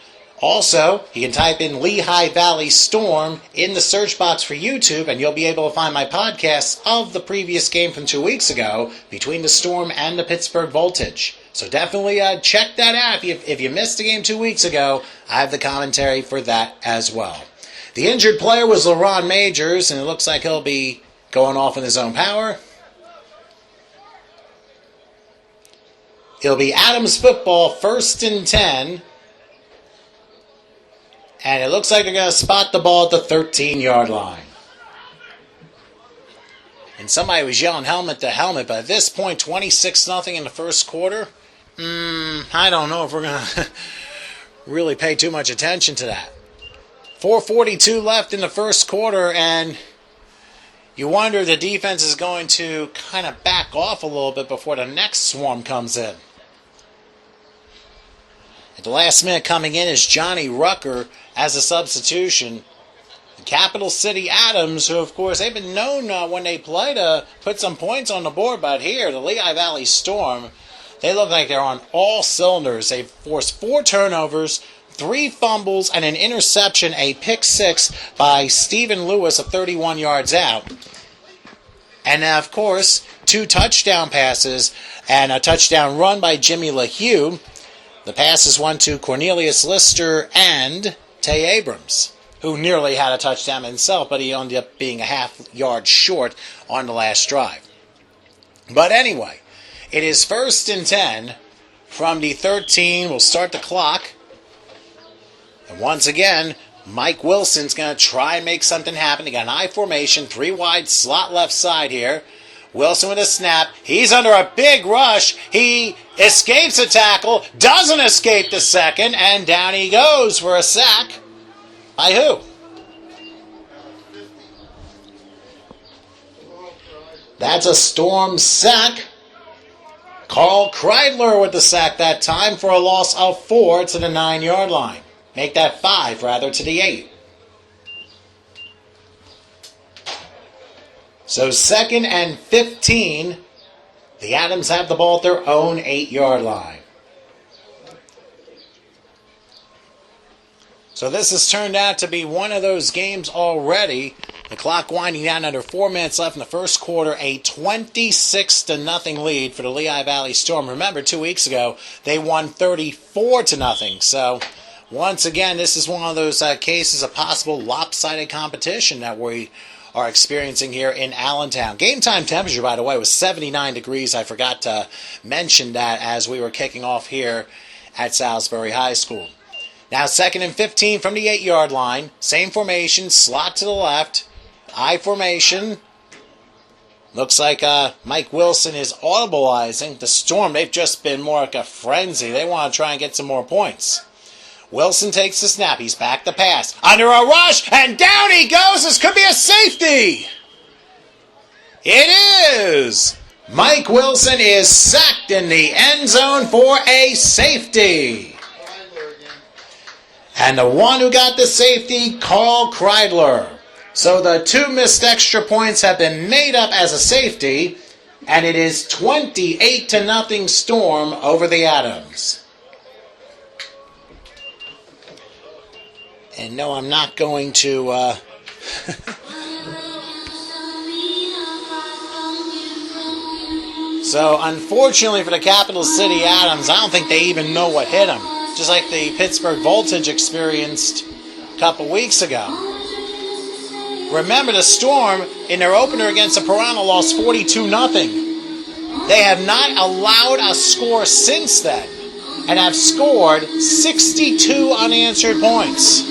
Also, you can type in Lehigh Valley Storm in the search box for YouTube, and you'll be able to find my podcast of the previous game from 2 weeks ago between the Storm and the Pittsburgh Voltage. So definitely check that out. If you missed the game 2 weeks ago, I have the commentary for that as well. The injured player was LaRon Majors, and it looks like he'll be going off in his own power. It'll be Adams football, 1st and 10. And it looks like they're going to spot the ball at the 13-yard line. And somebody was yelling helmet to helmet, but at this point, 26-0 in the first quarter. I don't know if we're going to really pay too much attention to that. 4:42 left in the first quarter, and you wonder if the defense is going to kind of back off a little bit before the next swarm comes in. At the last minute coming in is Johnny Rucker as a substitution. The Capital City Adams, who of course they've been known when they play to put some points on the board, but here, the Lehigh Valley Storm, they look like they're on all cylinders. They've forced 4 turnovers, 3 fumbles, and an interception, a pick 6 by Stephen Lewis of 31 yards out. And of course, 2 touchdown passes and a touchdown run by Jimmy LeHue. The passes went to Cornelius Lister and Tay Abrams, who nearly had a touchdown himself, but he ended up being a half-yard short on the last drive. But anyway, it is 1st and 10 from the 13. We'll start the clock. And once again, Mike Wilson's going to try and make something happen. He got an I formation, 3 wide, slot left side here. Wilson with a snap. He's under a big rush. He escapes a tackle, doesn't escape the second, and down he goes for a sack. By who? That's a Storm sack. Carl Kreidler with the sack that time for a loss of 4 to the 9-yard line. Make that 5, rather, to the 8. So 2nd and 15. The Adams have the ball at their own 8-yard line. So this has turned out to be one of those games already. The clock winding down, under 4 minutes left in the first quarter. A 26-0 lead for the Lehigh Valley Storm. Remember, 2 weeks ago, they won 34-0. So once again, this is one of those cases of possible lopsided competition that we are experiencing here in Allentown. Game time temperature, by the way, was 79 degrees. I forgot to mention that as we were kicking off here at Salisbury High School. Now 2nd and 15 from the 8-yard line. Same formation, slot to the left. I formation. Looks like Mike Wilson is audibleizing. The Storm, they've just been more like a frenzy. They want to try and get some more points. Wilson takes the snap. He's back to pass. Under a rush, and down he goes. This could be a safety. It is. Mike Wilson is sacked in the end zone for a safety. And the one who got the safety, Carl Kreidler. So the 2 missed extra points have been made up as a safety, and it is 28-0 Storm over the Adams. And no, I'm not going to... So, unfortunately for the Capital City Adams, I don't think they even know what hit them. Just like the Pittsburgh Voltage experienced a couple weeks ago. Remember, the Storm, in their opener against the Piranha, lost 42-0. They have not allowed a score since then, and have scored 62 unanswered points.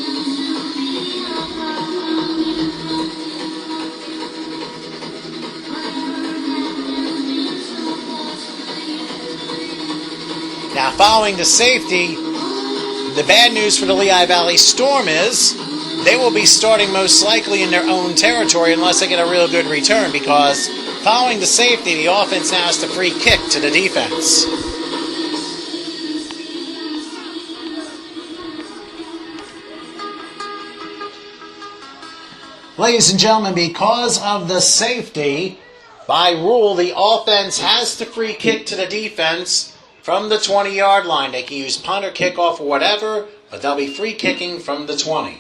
Now, following the safety, the bad news for the Lehigh Valley Storm is they will be starting most likely in their own territory unless they get a real good return, because following the safety, the offense now has the free kick to the defense. Ladies and gentlemen, because of the safety, by rule, the offense has the free kick to the defense from the 20-yard line. They can use punt or kickoff or whatever, but they'll be free kicking from the 20.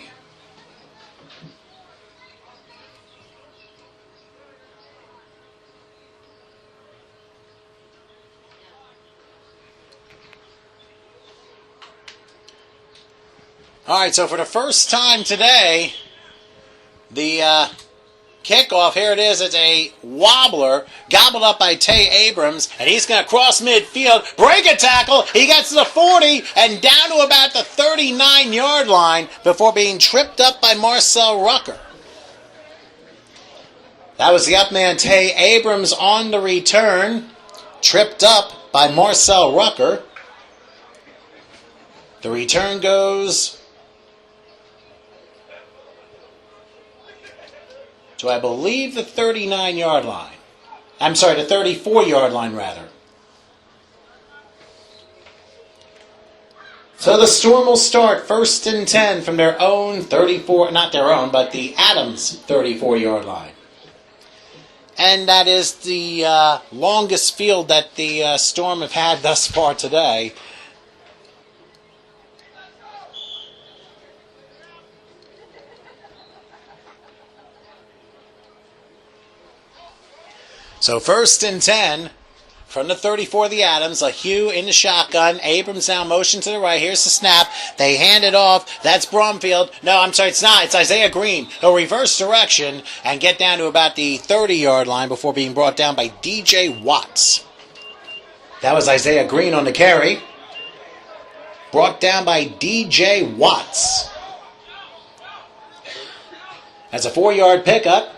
All right, so for the first time today, the kickoff, here it is. It's a wobbler, gobbled up by Tay Abrams, and he's going to cross midfield, break a tackle. He gets to the 40 and down to about the 39-yard line before being tripped up by Marcel Rucker. That was the up man, Tay Abrams, on the return, tripped up by Marcel Rucker. The return goes to, I believe, the 39-yard line. I'm sorry, the 34-yard line, rather. So the Storm will start 1st and 10 from their own 34, not their own, but the Adams 34-yard line. And that is the longest field that the Storm have had thus far today. So 1st and 10 from the 34 of the Adams. Lehigh in the shotgun. Abrams now motion to the right. Here's the snap. They hand it off. That's Brumfield. No, I'm sorry, it's not. It's Isaiah Green. He'll reverse direction and get down to about the 30-yard line before being brought down by DJ Watts. That was Isaiah Green on the carry. Brought down by DJ Watts. That's a 4-yard pickup.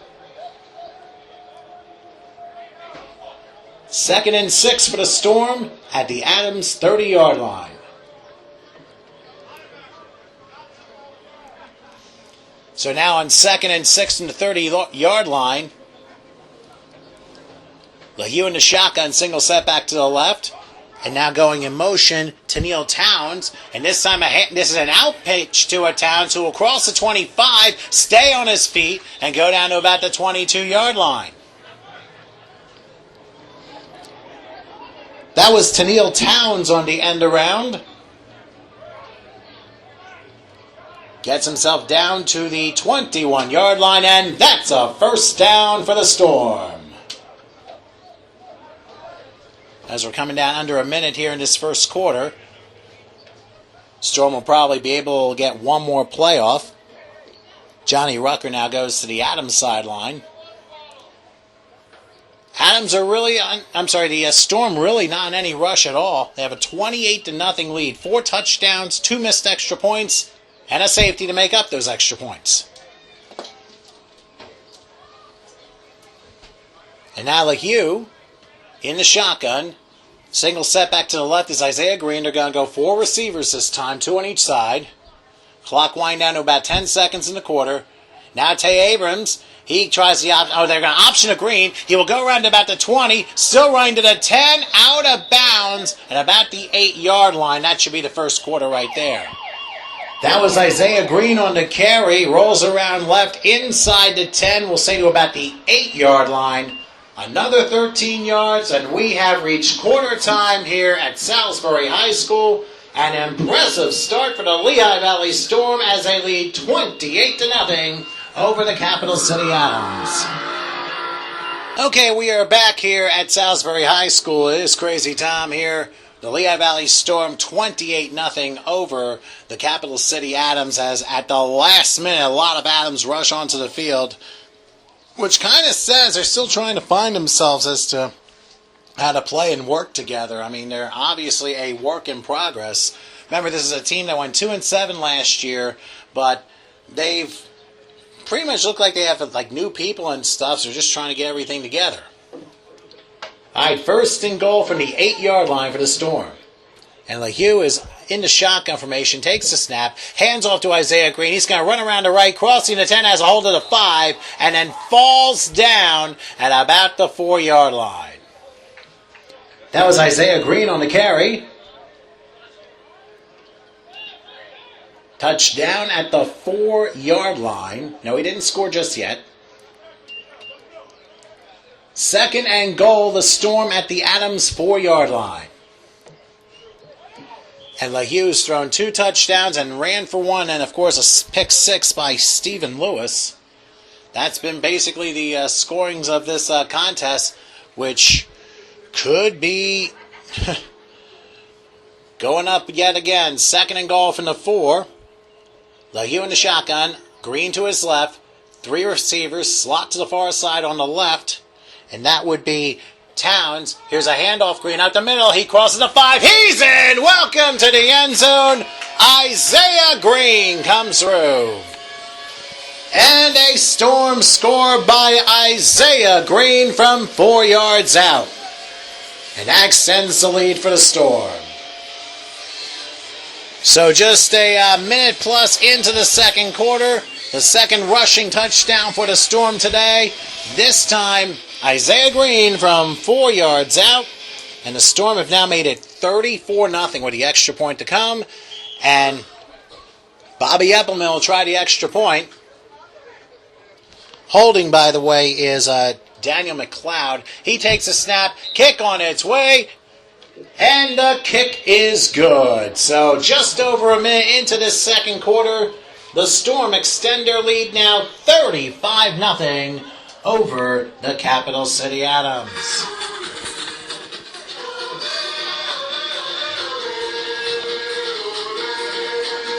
2nd and 6 for the Storm at the Adams 30-yard line. So now on 2nd and 6 in the 30-yard line, Lehigh in the shotgun, single setback to the left. And now going in motion to Neil Towns. And this time this is an out pitch to a Towns who will cross the 25, stay on his feet, and go down to about the 22-yard line. That was Tennille Towns on the end around. Gets himself down to the 21-yard line, and that's a first down for the Storm. As we're coming down under a minute here in this first quarter, Storm will probably be able to get one more playoff. Johnny Rucker now goes to the Adams sideline. The Storm really not in any rush at all. They have a 28-0 lead. 4 touchdowns, 2 missed extra points, and a safety to make up those extra points. And now Lehigh in the shotgun. Single setback to the left is Isaiah Green. They're going to go 4 receivers this time, 2 on each side. Clock wind down to about 10 seconds in the quarter. Now Tay Abrams. He tries they're going to option a Green. He will go around to about the 20, still running to the 10, out of bounds, and about the 8-yard line. That should be the first quarter right there. That was Isaiah Green on the carry. Rolls around left inside the 10. We'll say to about the 8-yard line. Another 13 yards, and we have reached quarter time here at Salisbury High School. An impressive start for the Lehigh Valley Storm as they lead 28-0 over the Capital City Adams. Okay, we are back here at Salisbury High School. It is Crazy Tom here. The Lehigh Valley Storm 28-0 over the Capital City Adams, as at the last minute a lot of Adams rush onto the field, which kind of says they're still trying to find themselves as to how to play and work together. I mean, they're obviously a work in progress. Remember, this is a team that went 2-7 last year, but they've pretty much looked like they have like new people and stuff, so they're just trying to get everything together. All right, 1st and goal from the 8-yard line for the Storm. And Lehigh is in the shotgun formation, takes the snap, hands off to Isaiah Green. He's going to run around the right, crossing the 10, has a hold of the 5, and then falls down at about the 4-yard line. That was Isaiah Green on the carry. Touchdown at the 4-yard line. No, he didn't score just yet. 2nd and goal, the Storm at the Adams 4-yard line. And Lehigh's thrown 2 touchdowns and ran for 1, and of course a pick 6 by Stephen Lewis. That's been basically the scorings of this contest, which could be going up yet again. 2nd and goal from the 4. Lehigh in the shotgun, Green to his left, 3 receivers, slot to the far side on the left, and that would be Towns. Here's a handoff, Green out the middle. He crosses the 5. He's in! Welcome to the end zone. Isaiah Green comes through. And a Storm score by Isaiah Green from 4 yards out. And that extends the lead for the Storm. So just a minute plus into the second quarter. The second rushing touchdown for the Storm today. This time, Isaiah Green from 4 yards out. And the Storm have now made it 34-0 with the extra point to come. And Bobby Eppelman will try the extra point. Holding, by the way, is Daniel McLeod. He takes a snap. Kick on its way. And the kick is good. So just over a minute into this second quarter, the Storm extend their lead now 35-0 over the Capital City Adams.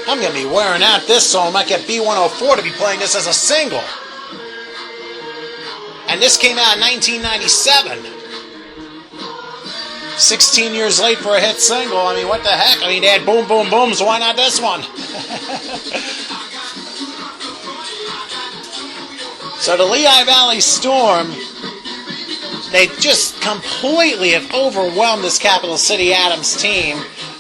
I'm going to be wearing out this song. I might get B104 to be playing this as a single. And this came out in 1997. 16 years late for a hit single. I mean, what the heck? I mean, they had Boom Boom Boom, so why not this one? So the Lehigh Valley Storm, they just completely have overwhelmed this Capital City Adams team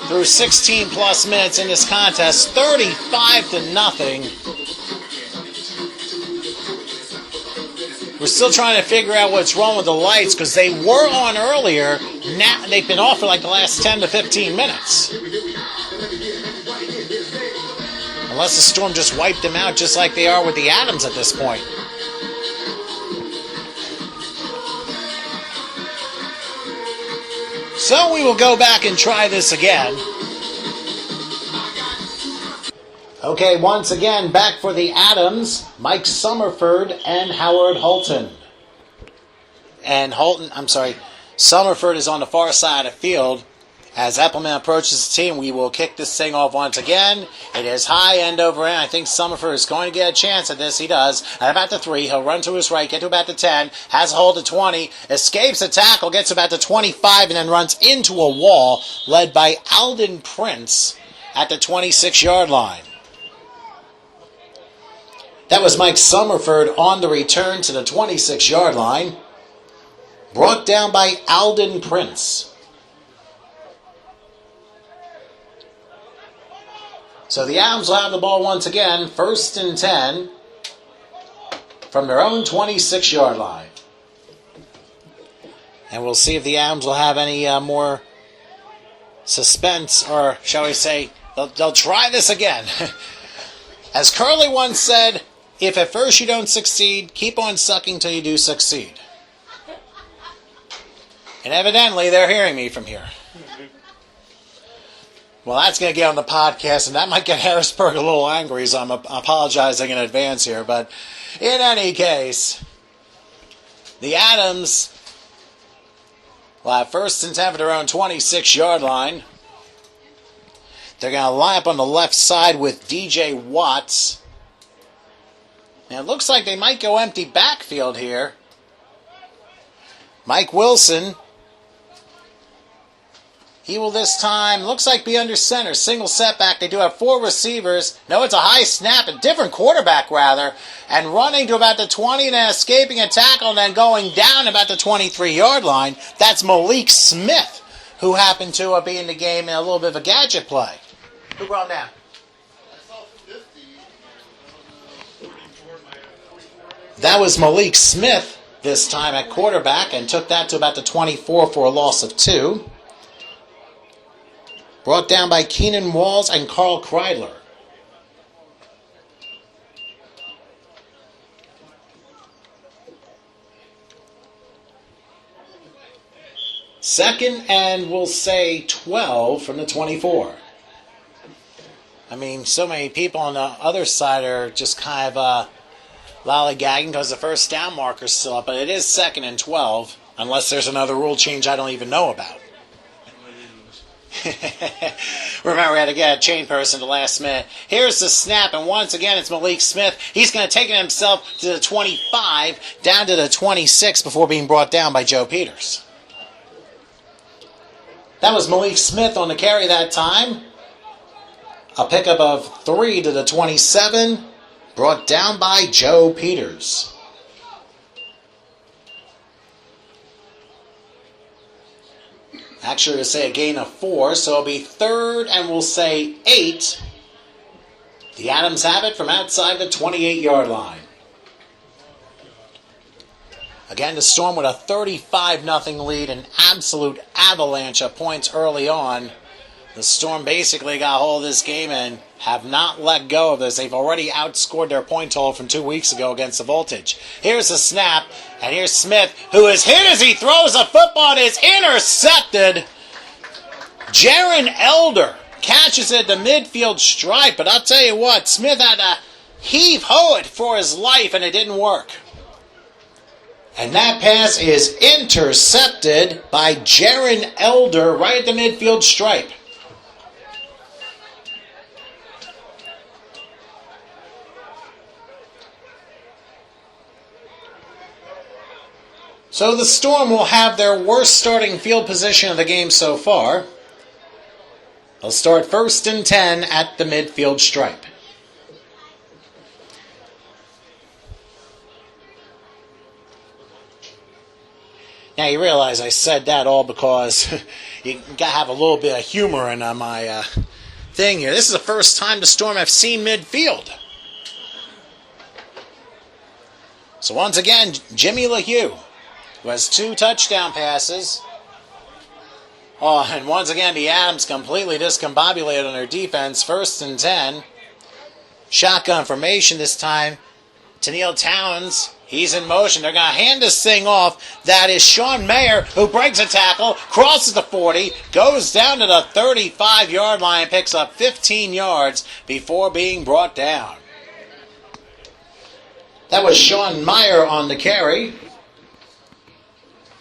through 16 plus minutes in this contest, 35-0. We're still trying to figure out what's wrong with the lights because they were on earlier. Now they've been off for like the last 10 to 15 minutes. Unless the Storm just wiped them out just like they are with the Adams at this point. So we will go back and try this again. Okay, once again, back for the Adams, Mike Summerford and Howard Holton. And Summerford is on the far side of the field. As Eppelman approaches the team, we will kick this thing off once again. It is high end over end. I think Summerford is going to get a chance at this. He does. At about the 3, he'll run to his right, get to about the 10, has a hold at 20, escapes a tackle, gets about the 25, and then runs into a wall led by Alden Prince at the 26-yard line. That was Mike Summerford on the return to the 26-yard line. Brought down by Alden Prince. So the Adams will have the ball once again, 1st and 10, from their own 26-yard line. And we'll see if the Adams will have any more suspense, or shall we say, they'll try this again. As Curly once said, if at first you don't succeed, keep on sucking till you do succeed. And evidently, they're hearing me from here. Well, that's going to get on the podcast, and that might get Harrisburg a little angry, so I'm apologizing in advance here. But in any case, the Adams will have 1st and 10 for their own 26-yard line. They're going to line up on the left side with DJ Watts. And it looks like they might go empty backfield here. Mike Wilson, he will this time, looks like, be under center. Single setback. They do have 4 receivers. No, it's a high snap, a different quarterback, rather. And running to about the 20 and then escaping a tackle and then going down about the 23-yard line. That's Malik Smith, who happened to be in the game in a little bit of a gadget play. Who brought him down? That was Malik Smith this time at quarterback and took that to about the 24 for a loss of 2. Brought down by Keenan Walls and Carl Kreidler. Second and we'll say 12 from the 24. I mean, so many people on the other side are just kind of lollygagging because the first down marker's still up, but it is 2nd and 12, unless there's another rule change I don't even know about. Remember, we had to get a chain person at the last minute. Here's the snap, and once again, it's Malik Smith. He's going to take it himself to the 25, down to the 26 before being brought down by Joe Peters. That was Malik Smith on the carry that time. A pickup of 3 to the 27, brought down by Joe Peters. Actually, we'll say a gain of 4, so it'll be 3rd and we'll say 8. The Adams have it from outside the 28-yard line. Again, the Storm with a 35-0 lead, an absolute avalanche of points early on. The Storm basically got a hold of this game and have not let go of this. They've already outscored their point total from 2 weeks ago against the Voltage. Here's the snap, and here's Smith, who is hit as he throws a football and is intercepted. Jaron Elder catches it at the midfield stripe, but I'll tell you what, Smith had to heave-ho it for his life, and it didn't work. And that pass is intercepted by Jaron Elder right at the midfield stripe. So the Storm will have their worst starting field position of the game so far. They'll start 1st and 10 at the midfield stripe. Now you realize I said that all because you got to have a little bit of humor in my thing here. This is the first time the Storm have seen midfield. So once again, Jimmy LeHue, who has 2 touchdown passes. Oh, and once again, the Adams completely discombobulated on their defense. 1st and 10. Shotgun formation this time. Tennille Towns, he's in motion. They're going to hand this thing off. That is Sean Mayer, who breaks a tackle, crosses the 40, goes down to the 35-yard line, picks up 15 yards before being brought down. That was Sean Meyer on the carry.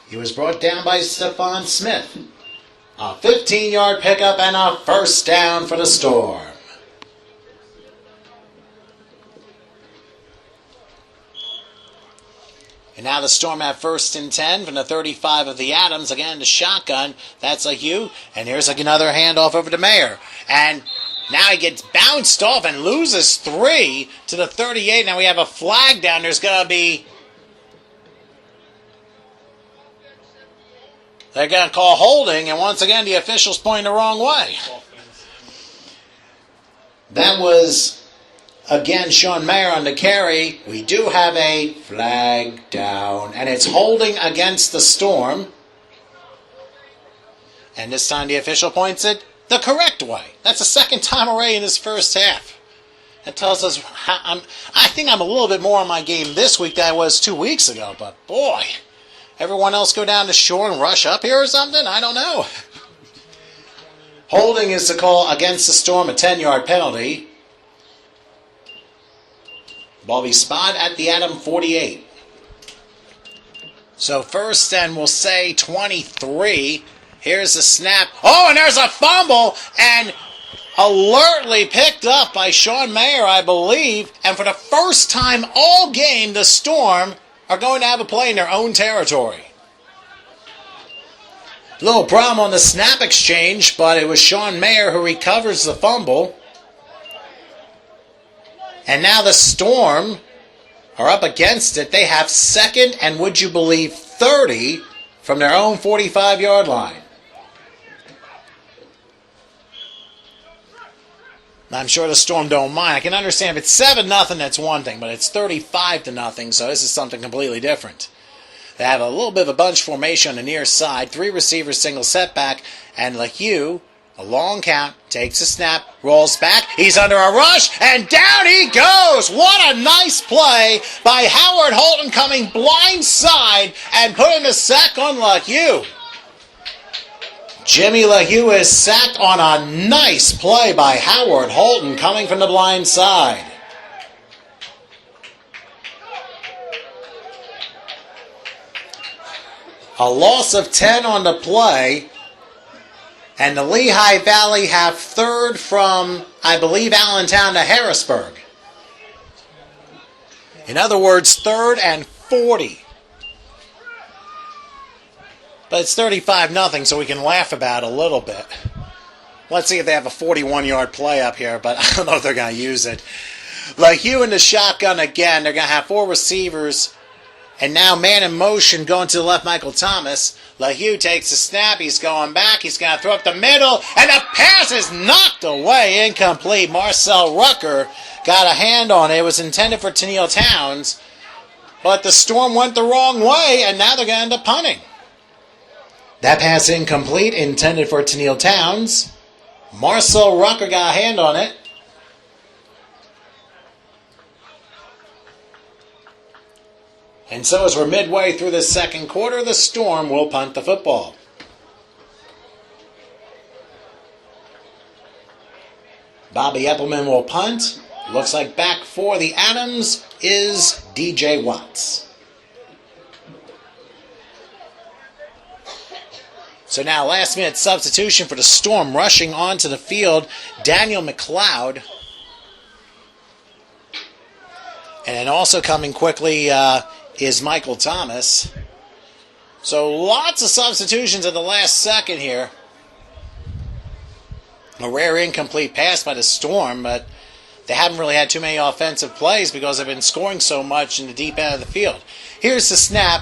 He was brought down by Stephon Smith. A 15-yard pickup and a 1st down for the Storm. And now the Storm have 1st and 10 from the 35 of the Adams. Again, the shotgun. That's LeHue. And here's another handoff over to Mayer. And now he gets bounced off and loses 3 to the 38. Now we have a flag down. There's going to be... They're going to call holding, and once again, the officials point the wrong way. That was, again, Sean Mayer on the carry. We do have a flag down, and it's holding against the Storm. And this time the official points it the correct way. That's the second time already in this first half. That tells us I think I'm a little bit more on my game this week than I was 2 weeks ago, but boy... Everyone else go down to shore and rush up here or something? I don't know. Holding is the call against the Storm, a 10-yard penalty. Ball be spotted at the Adam 48. So 1st and we'll say 23. Here's the snap. Oh, and there's a fumble, and alertly picked up by Sean Mayer, I believe. And for the first time all game, the Storm are going to have a play in their own territory. Little problem on the snap exchange, but it was Sean Mayer who recovers the fumble. And now the Storm are up against it. They have 2nd and, would you believe, 30 from their own 45-yard line. I'm sure the Storm don't mind. I can understand if it's 7-0, that's one thing, but it's 35-0, so this is something completely different. They have a little bit of a bunch formation on the near side, 3 receivers, single setback, and LeHue, a long count, takes a snap, rolls back, he's under a rush, and down he goes! What a nice play by Howard Holton, coming blind side and putting a sack on LeHue. Jimmy LeHue is sacked on a nice play by Howard Holton coming from the blind side. A loss of 10 on the play, and the Lehigh Valley have 3rd from, I believe, Allentown to Harrisburg. In other words, 3rd and 40. But it's 35-0, so we can laugh about it a little bit. Let's see if they have a 41-yard play up here, but I don't know if they're going to use it. LeHue in the shotgun again. They're going to have 4 receivers. And now man in motion going to the left, Michael Thomas. LeHue takes the snap. He's going back. He's going to throw up the middle. And the pass is knocked away. Incomplete. Marcel Rucker got a hand on it. It was intended for Tennille Towns. But the Storm went the wrong way, and now they're going to end up punting. That pass incomplete, intended for Tennille Towns. Marcel Rucker got a hand on it. And so as we're midway through the second quarter, the Storm will punt the football. Bobby Eppelman will punt. Looks like back for the Adams is DJ Watts. So now last minute substitution for the Storm, rushing onto the field, Daniel McLeod. And then also coming quickly is Michael Thomas. So lots of substitutions at the last second here. A rare incomplete pass by the Storm, but they haven't really had too many offensive plays because they've been scoring so much in the deep end of the field. Here's the snap.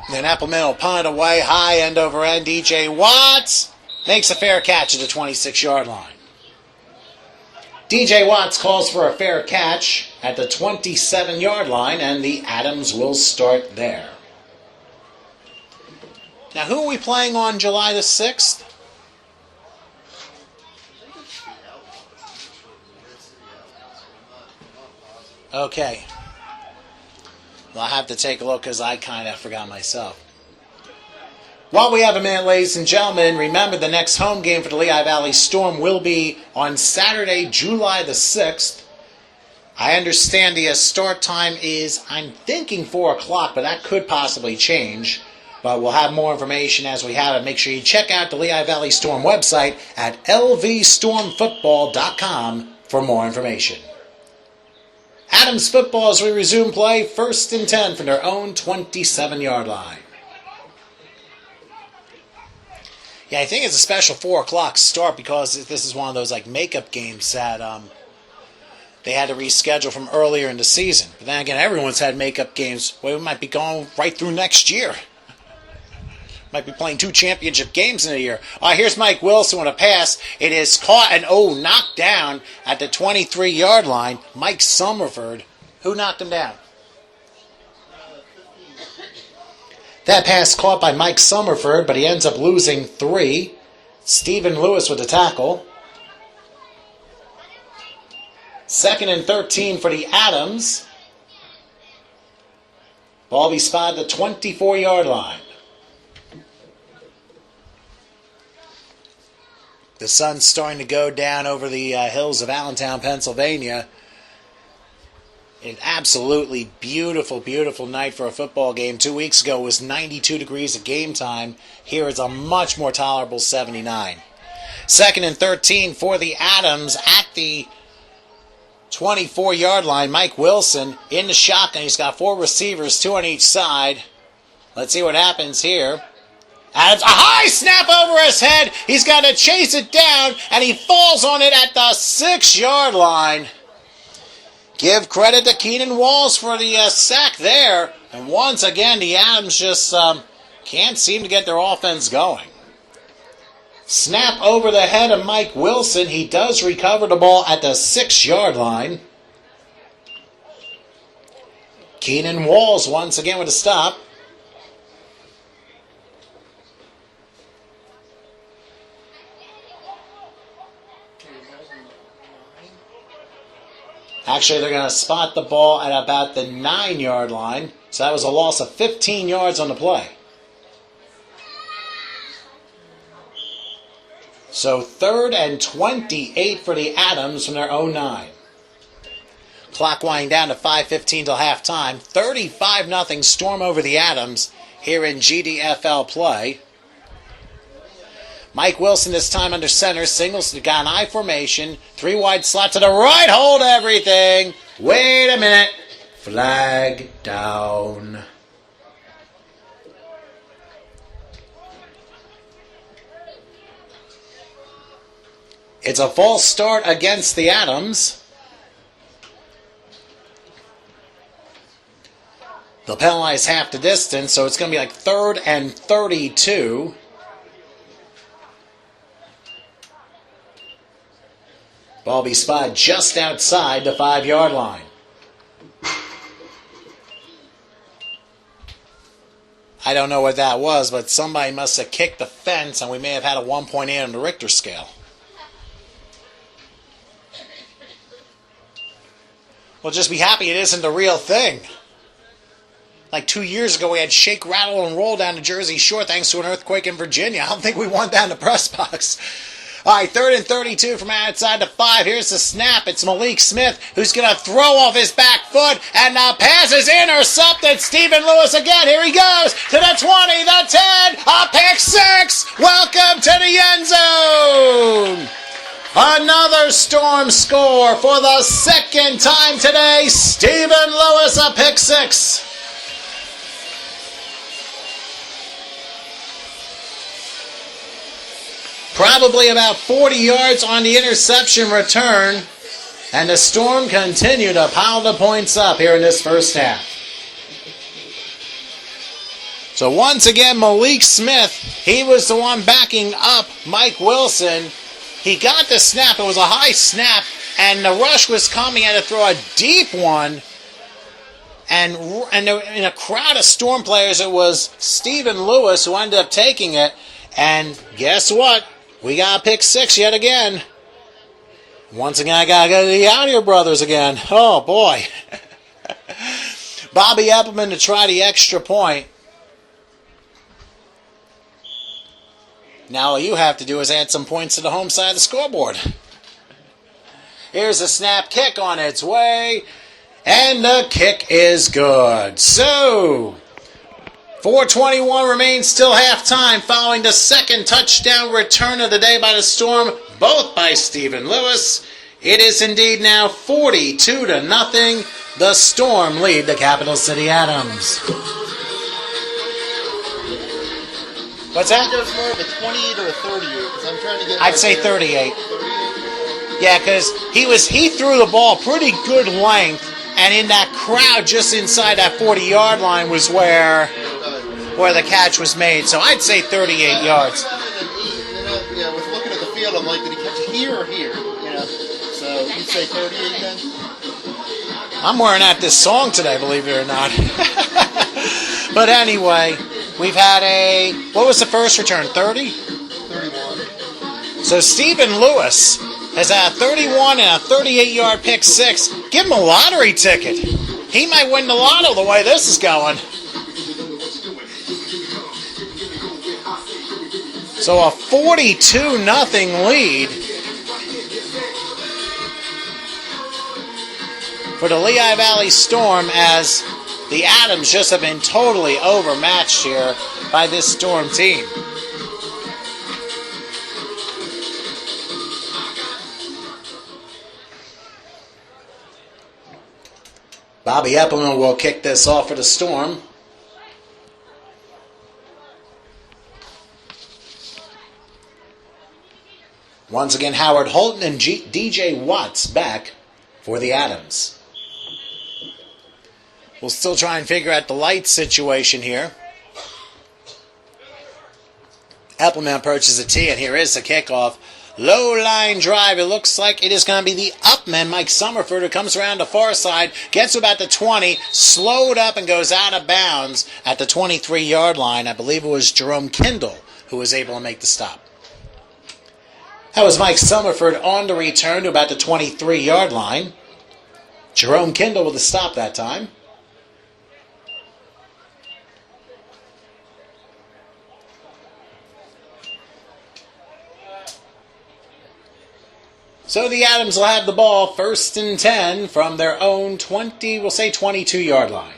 Then Appleman will punt it away, high end over end. DJ Watts makes a fair catch at the 26-yard line. DJ Watts calls for a fair catch at the 27-yard line, and the Adams will start there. Now, who are we playing on July the 6th? Okay. Well, I'll have to take a look because I kind of forgot myself. While we have a minute, ladies and gentlemen, remember the next home game for the Lehigh Valley Storm will be on Saturday, July the 6th. I understand the start time is, I'm thinking 4 o'clock, but that could possibly change. But we'll have more information as we have it. Make sure you check out the Lehigh Valley Storm website at lvstormfootball.com for more information. Adams football as we resume play, 1st and 10 from their own 27-yard line. Yeah, I think it's a special 4 o'clock start because this is one of those like makeup games that they had to reschedule from earlier in the season. But then again, everyone's had makeup games. Well, we might be going right through next year. Might be playing 2 championship games in a year. Here's Mike Wilson with a pass. It is caught and knocked down at the 23-yard line. Mike Summerford. Who knocked him down? That pass caught by Mike Summerford, but he ends up losing 3. Stephen Lewis with the tackle. 2nd and 13 for the Adams. Ball be spotted at the 24-yard line. The sun's starting to go down over the hills of Allentown, Pennsylvania. An absolutely beautiful, beautiful night for a football game. 2 weeks ago it was 92 degrees at game time. Here it's a much more tolerable 79. 2nd and 13 for the Adams at the 24-yard line. Mike Wilson in the shotgun. He's got 4 receivers, 2 on each side. Let's see what happens here. Adams, a high snap over his head. He's got to chase it down, and he falls on it at the 6-yard line. Give credit to Keenan Walls for the sack there. And once again, the Adams just can't seem to get their offense going. Snap over the head of Mike Wilson. He does recover the ball at the 6-yard line. Keenan Walls once again with a stop. Actually, they're going to spot the ball at about the 9-yard line. So that was a loss of 15 yards on the play. So 3rd and 28 for the Adams from their own 9. Clock winding down to 5:15 till halftime. 35-0 Storm over the Adams here in GDFL play. Mike Wilson this time under center, singles to the gun I formation, 3 wide slot to the right, hold everything. Wait a minute, flag down. It's a false start against the Adams. They'll penalize half the distance, so it's going to be like 3rd and 32. Ball be spotted just outside the 5-yard line. I don't know what that was, but somebody must have kicked the fence, and we may have had a 1.8 on the Richter scale. Well, just be happy it isn't the real thing. Like 2 years ago, we had shake, rattle, and roll down the Jersey Shore thanks to an earthquake in Virginia. I don't think we won down the press box. All right, 3rd and 32 from outside the 5. Here's the snap. It's Malik Smith who's going to throw off his back foot, and the pass is intercepted. Stephen Lewis again. Here he goes to the 20, the 10, a pick 6. Welcome to the end zone. Another Storm score for the 2nd time today. Stephen Lewis, a pick 6. Probably about 40 yards on the interception return. And the Storm continue to pile the points up here in this first half. So once again, Malik Smith, he was the one backing up Mike Wilson. He got the snap. It was a high snap, and the rush was coming. He had to throw a deep one. And in a crowd of Storm players, it was Stephen Lewis who ended up taking it. And guess what? We got a pick six yet again. Once again, I got to go to the Allier brothers again. Oh, boy. Bobby Eppelman to try the extra point. Now all you have to do is add some points to the home side of the scoreboard. Here's a snap kick on its way. And the kick is good. So, 4:21 remains till halftime following the second touchdown return of the day by the Storm, both by Stephen Lewis. It is indeed now 42-0. The Storm lead the Capital City Adams. What's that? I think it was more of a 28 or a 38, because I'm trying to get... I'd say 38. Yeah, because he threw the ball pretty good length, and in that crowd just inside that 40-yard line was where the catch was made. So I'd say 38 yards. Yeah, with looking at the field, I'm like, did he catch it here or here? You know, so you'd say 38 then? I'm wearing out this song today, believe it or not. But anyway, we've had what was the first return, 30? 31. So Stephen Lewis has had a 31 and a 38-yard pick six. Give him a lottery ticket. He might win the lotto the way this is going. So a 42-0 lead for the Lehigh Valley Storm, as the Adams just have been totally overmatched here by this Storm team. Bobby Eppelman will kick this off for the Storm. Once again, Howard Holton and DJ Watts back for the Adams. We'll still try and figure out the light situation here. Eppelman approaches the tee, and here is the kickoff. Low line drive. It looks like it is going to be the upman, Mike Summerford, who comes around the far side, gets to about the 20, slowed up and goes out of bounds at the 23-yard line. I believe it was Jerome Kindle who was able to make the stop. That was Mike Summerford on the return to about the 23-yard line. Jerome Kindle with the stop that time. So the Adams will have the ball 1st and 10 from their own 22-yard line.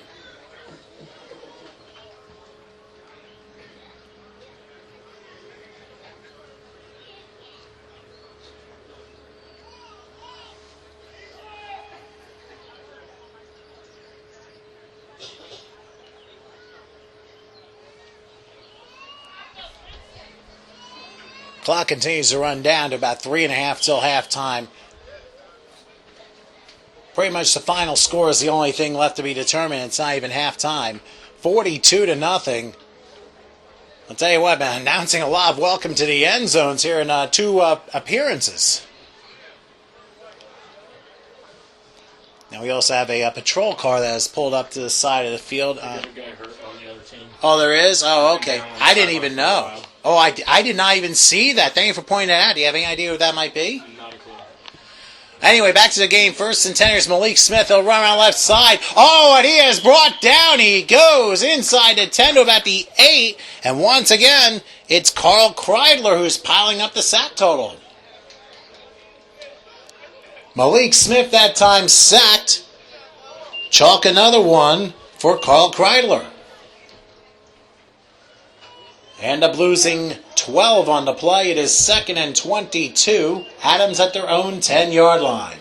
Clock continues to run down to about 3.5 till halftime. Pretty much the final score is the only thing left to be determined. It's not even halftime. 42-0. I'll tell you what, man, announcing a lot of welcome to the end zones here in 2 appearances. Now we also have a patrol car that has pulled up to the side of the field. The other guy hurt on the other team. Oh, there is? Oh, okay. I didn't even know. Oh, I did not even see that. Thank you for pointing that out. Do you have any idea what that might be? Not a clue. Anyway, back to the game. 1st and 10. Here's Malik Smith. He'll run around left side. Oh, and he is brought down. He goes inside the 10 to about the 8. And once again, it's Carl Kreidler who's piling up the sack total. Malik Smith that time sacked. Chalk another one for Carl Kreidler. End up losing 12 on the play. It is 2nd and 22. Adams at their own 10-yard line.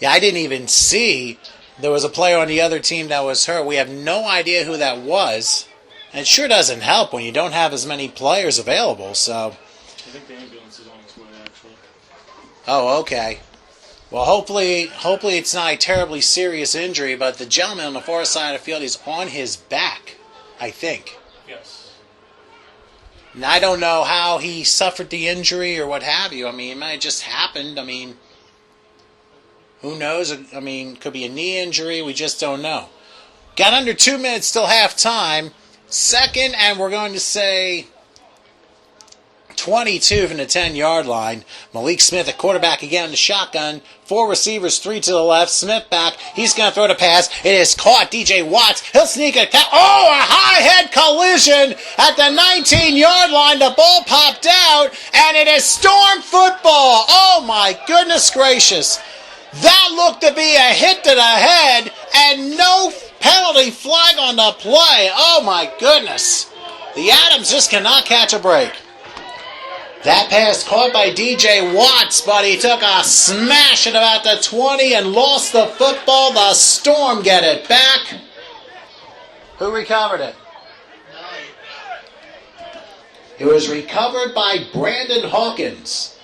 Yeah, I didn't even see there was a player on the other team that was hurt. We have no idea who that was. And it sure doesn't help when you don't have as many players available, so... I think the ambulance is on its way, actually. Oh, okay. Well, hopefully it's not a terribly serious injury, but the gentleman on the far side of the field is on his back, I think. Yes. And I don't know how he suffered the injury or what have you. I mean, it might have just happened. I mean, who knows? I mean, could be a knee injury. We just don't know. Got under 2 minutes till halftime. Second, and we're going to say 22 from the 10-yard line. Malik Smith at quarterback again in the shotgun. 4 receivers, 3 to the left. Smith back. He's going to throw the pass. It is caught. DJ Watts. He'll sneak it. Oh, a high head collision at the 19-yard line. The ball popped out, and it is Storm football. Oh, my goodness gracious. That looked to be a hit to the head, and no penalty flag on the play. Oh, my goodness. The Adams just cannot catch a break. That pass caught by DJ Watts, but he took a smash at about the 20 and lost the football. The Storm get it back. Who recovered it? It was recovered by Brandon Hawkins.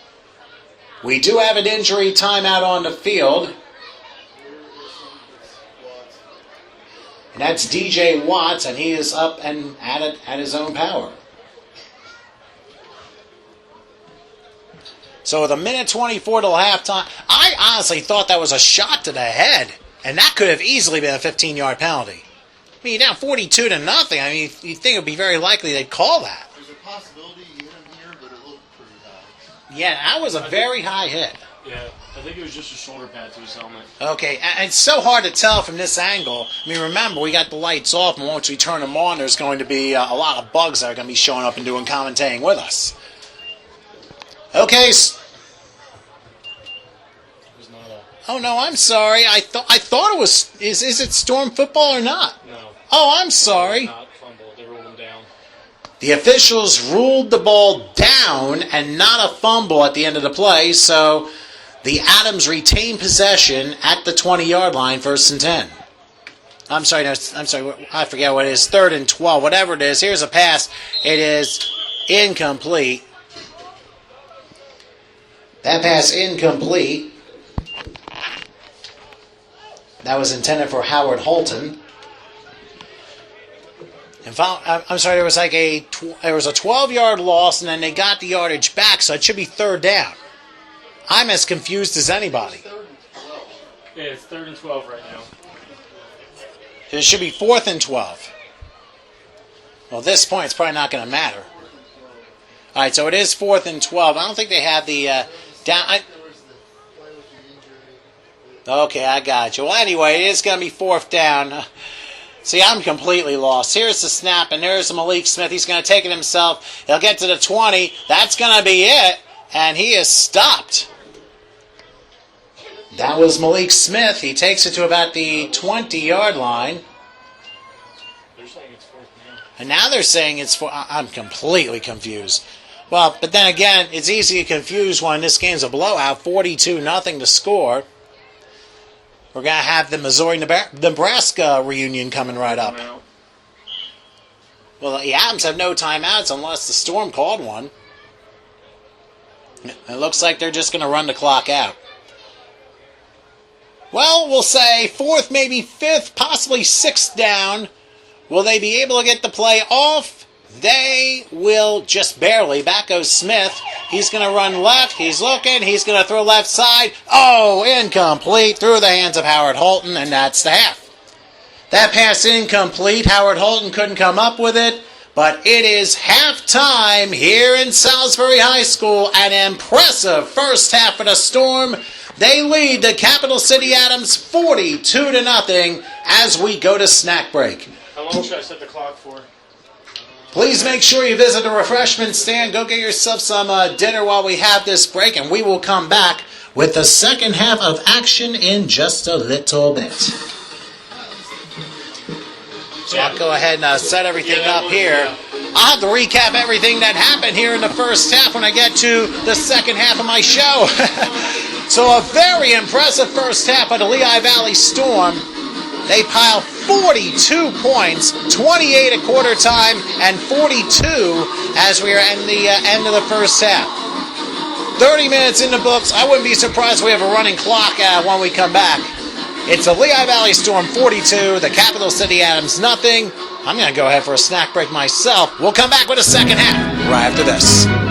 We do have an injury timeout on the field. And that's DJ Watts, and he is up and at it at his own power. So with a minute 24 till halftime, I honestly thought that was a shot to the head, and that could have easily been a 15-yard penalty. I mean, you're down 42-0. I mean, you'd think it would be very likely they'd call that. There's a possibility you hit him here, but it looked pretty high. Yeah, that was a very high hit. Yeah, I think it was just a shoulder pad to his helmet. Okay, and it's so hard to tell from this angle. I mean, remember, we got the lights off, and once we turn them on, there's going to be a lot of bugs that are going to be showing up and doing commentating with us. Okay. Oh no, I'm sorry. I thought it was. Is it Storm football or not? No. Oh, I'm sorry. Not fumble. They ruled him down. The officials ruled the ball down and not a fumble at the end of the play, so the Adams retain possession at the 20-yard line, 1st and 10. I'm sorry. I forget what it is. 3rd and 12. Whatever it is. Here's a pass. It is incomplete. That pass incomplete. That was intended for Howard Holton. And I'm sorry, there was like a 12-yard loss, and then they got the yardage back, so it should be 3rd down. I'm as confused as anybody. Yeah, it's 3rd and 12 right now. It should be 4th and 12. Well, at this point, it's probably not going to matter. All right, so it is 4th and 12. I don't think they have the down. Okay, I got you. Well, anyway, it is going to be 4th down. See, I'm completely lost. Here's the snap, and there's Malik Smith. He's going to take it himself. He'll get to the 20. That's going to be it, and he is stopped. That was Malik Smith. He takes it to about the 20-yard line. They're saying it's 4th down. And now they're saying it's 4. I'm completely confused. Well, but then again, it's easy to confuse when this game's a blowout, 42-0 to score. We're going to have the Missouri-Nebraska reunion coming right up. Well, the Adams have no timeouts unless the Storm called one. It looks like they're just going to run the clock out. Well, we'll say 4th, maybe 5th, possibly 6th down. Will they be able to get the play off? They will just barely. Back goes Smith. He's going to run left. He's looking. He's going to throw left side. Oh, incomplete. Through the hands of Howard Holton, and that's the half. That pass incomplete. Howard Holton couldn't come up with it, but it is halftime here in Salisbury High School. An impressive first half for the Storm. They lead the Capital City Adams 42-0 as we go to snack break. How long should I set the clock for? Please make sure you visit the refreshment stand. Go get yourself some dinner while we have this break, and we will come back with the second half of action in just a little bit. So I'll go ahead and set everything up here. I'll have to recap everything that happened here in the first half when I get to the second half of my show. So a very impressive first half of the Lehigh Valley Storm. They pile 42 points, 28 at quarter time, and 42 as we are in the end of the first half. 30 minutes in the books. I wouldn't be surprised if we have a running clock when we come back. It's the Lehigh Valley Storm 42, the Capital City Adams nothing. I'm going to go ahead for a snack break myself. We'll come back with a second half right after this.